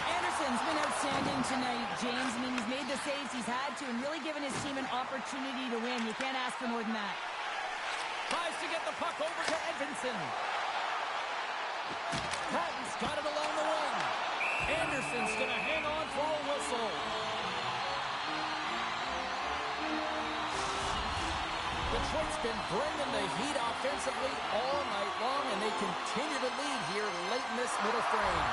Anderson's been outstanding tonight, James. I mean, he's made the saves he's had to and really given his team an opportunity to win. You can't ask for more than that. Tries to get the puck over to Edvinsson. Patton's got it along the wing. Anderson's going to hang on for a whistle. Detroit's been bringing the heat offensively all night long, and they continue to lead here late in this middle frame.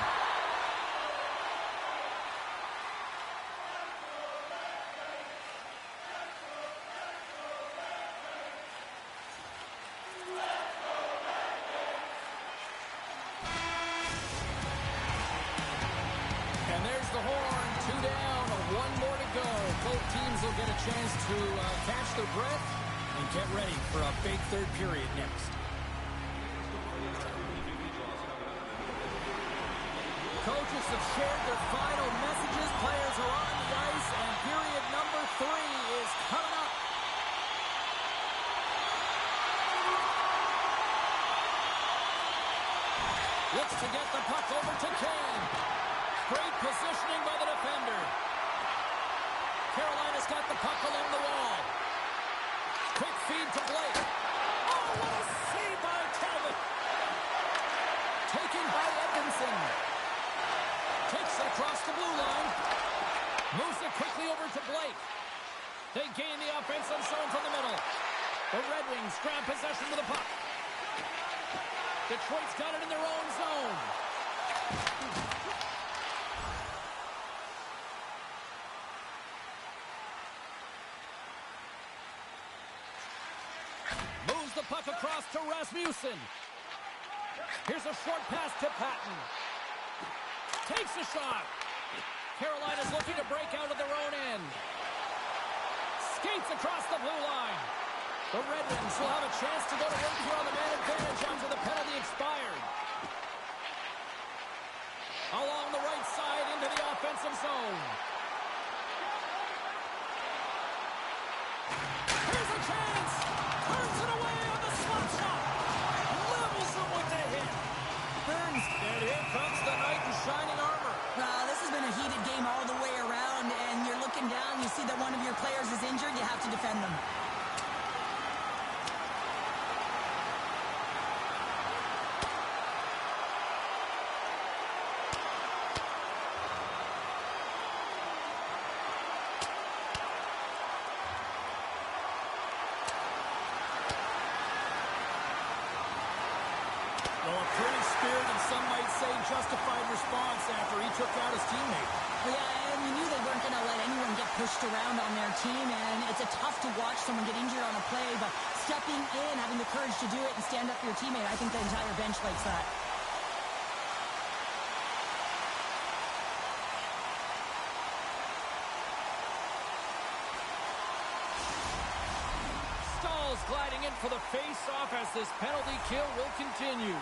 And there's the horn, 2 down, 1 more to go. Both teams will get a chance to catch their breath and get ready for a big third period next. have shared their final messages. Players are on the ice, and period number 3 is coming up. Looks to get the puck over to Kane. Great positioning by the defender. Carolina's got the puck along the wall. Quick feed to Blake. Oh, what a save by Talbot. Taken by Edmondson. Takes it across the blue line. Moves it quickly over to Blake. They gain the offensive zone from the middle. The Red Wings grab possession with the puck. Detroit's got it in their own zone. Moves the puck across to Rasmussen. Here's a short pass to Patton. Takes a shot. Carolina's looking to break out of their own end. Skates across the blue line. The Red Wings will have a chance to go to work here on the man advantage after the penalty expired. Along the right side into the offensive zone. Here's a chance. Turns it away on the slot shot. Levels them with the hit. Burns. And here comes the knight in shining armor. This has been a heated game all the way around, and you're looking down, you see that one of your players is injured, you have to defend them. Well, a pretty spirited, some might say justified response after he took out his teammate. Yeah, and you knew they weren't going to let anyone get pushed around on their team, and it's tough to watch someone get injured on a play, but stepping in, having the courage to do it and stand up for your teammate, I think the entire bench likes that. Stahl's gliding in for the face-off as this penalty kill will continue.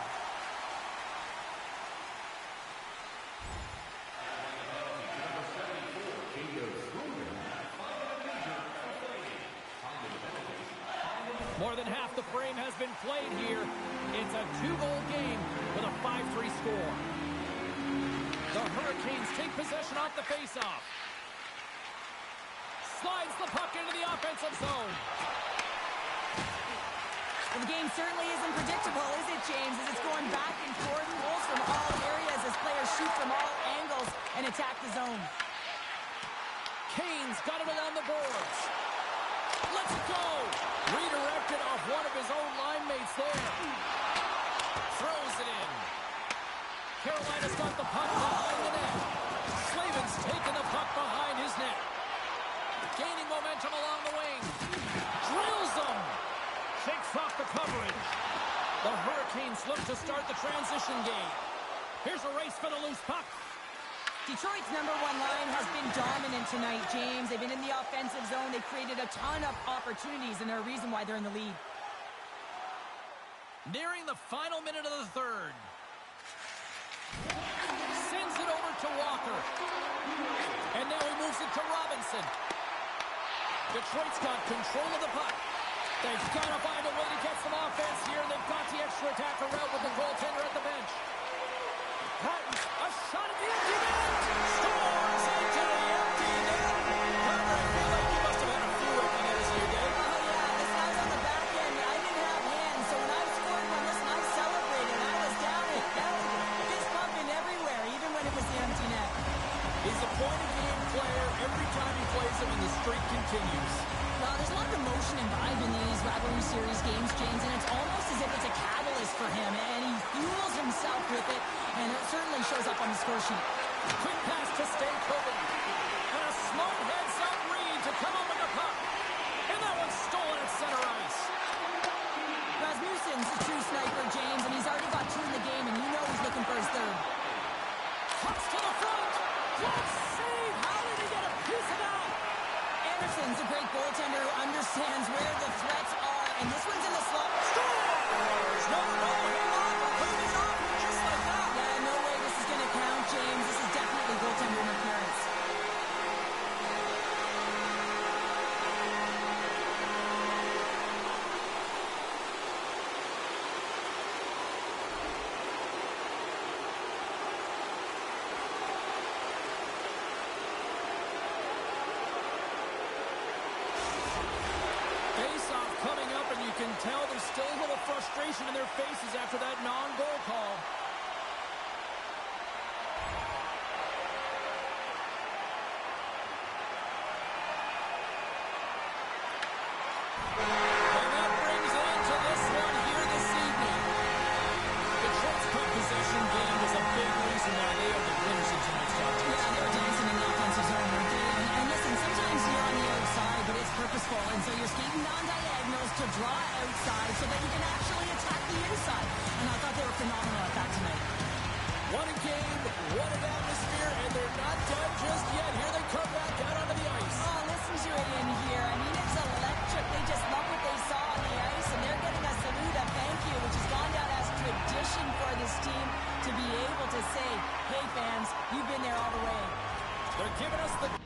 More than half the frame has been played here. It's a 2-goal game with a 5-3 score. The Hurricanes take possession off the face-off. Slides the puck into the offensive zone. Well, the game certainly isn't predictable, is it, James? As it's going back and forth, goals from all areas as players shoot from all angles and attack the zone. Kane's got it along the boards. Let's go! Redirected off one of his own line mates there. Throws it in. Carolina's got the puck behind the net. Slavin's taking the puck behind his net. Gaining momentum along the wing. Drills them. Shakes off the coverage. The Hurricanes look to start the transition game. Here's a race for the loose puck. Detroit's #1 line has been dominant tonight, James. They've been in the offensive zone. They've created a ton of opportunities, and they're a reason why they're in the lead. Nearing the final minute of the third. Sends it over to Walker. And now he moves it to Robinson. Detroit's got control of the puck. They've got to find a way to get some offense here. They've got the extra attacker out with the goaltender at the bench. Patton, a shot at the empty net. Scores into the empty net. I feel like you must have had a few empty netters in your day. Oh, yeah, this I was on the back end. I didn't have hands, so when I scored one, listen, I celebrated. I was down and fist pumping everywhere, even when it was the empty net. He's a point-of-game player every time he plays him, and the streak continues. Well, there's a lot of emotion and vibe in these rivalry series games, James, and it's almost as if it's a catalyst for him, and he fuels himself with it, and it certainly shows up on the score sheet. Quick pass to Stankoven. And a smart heads-up read to come up with the puck. And that one's stolen at center ice. Rasmussen's a true sniper, James, and he's already got 2 in the game, and you know he's looking for his third. Cuts to the front. Glove save. How did he get a piece of that? Anderson's a great goaltender who understands where the threats are, and this one's in the slot. Scores! No, hold it off, just like that. Yeah, no way this is going to count, James. This is definitely frustration in their faces after that non-goal call. And that brings it into this one here this evening. Detroit's quick possession game was a big reason why they are the winners in tonight's contest. Yeah, they were dancing in the offensive zone, weren't they? And listen, sometimes you're on the outside, but it's purposeful, and so you're skating down diagonals to draw outside so that you can actually attack the inside. And I thought they were phenomenal at that tonight. What a game, what an atmosphere, and they're not done just yet. Here they come back out onto the ice. Oh, listen to it in here. I mean, it's electric. They just love what they saw on the ice, and they're getting a salute, a thank you, which has gone down as tradition for this team to be able to say, hey, fans, you've been there all the way. They're giving us the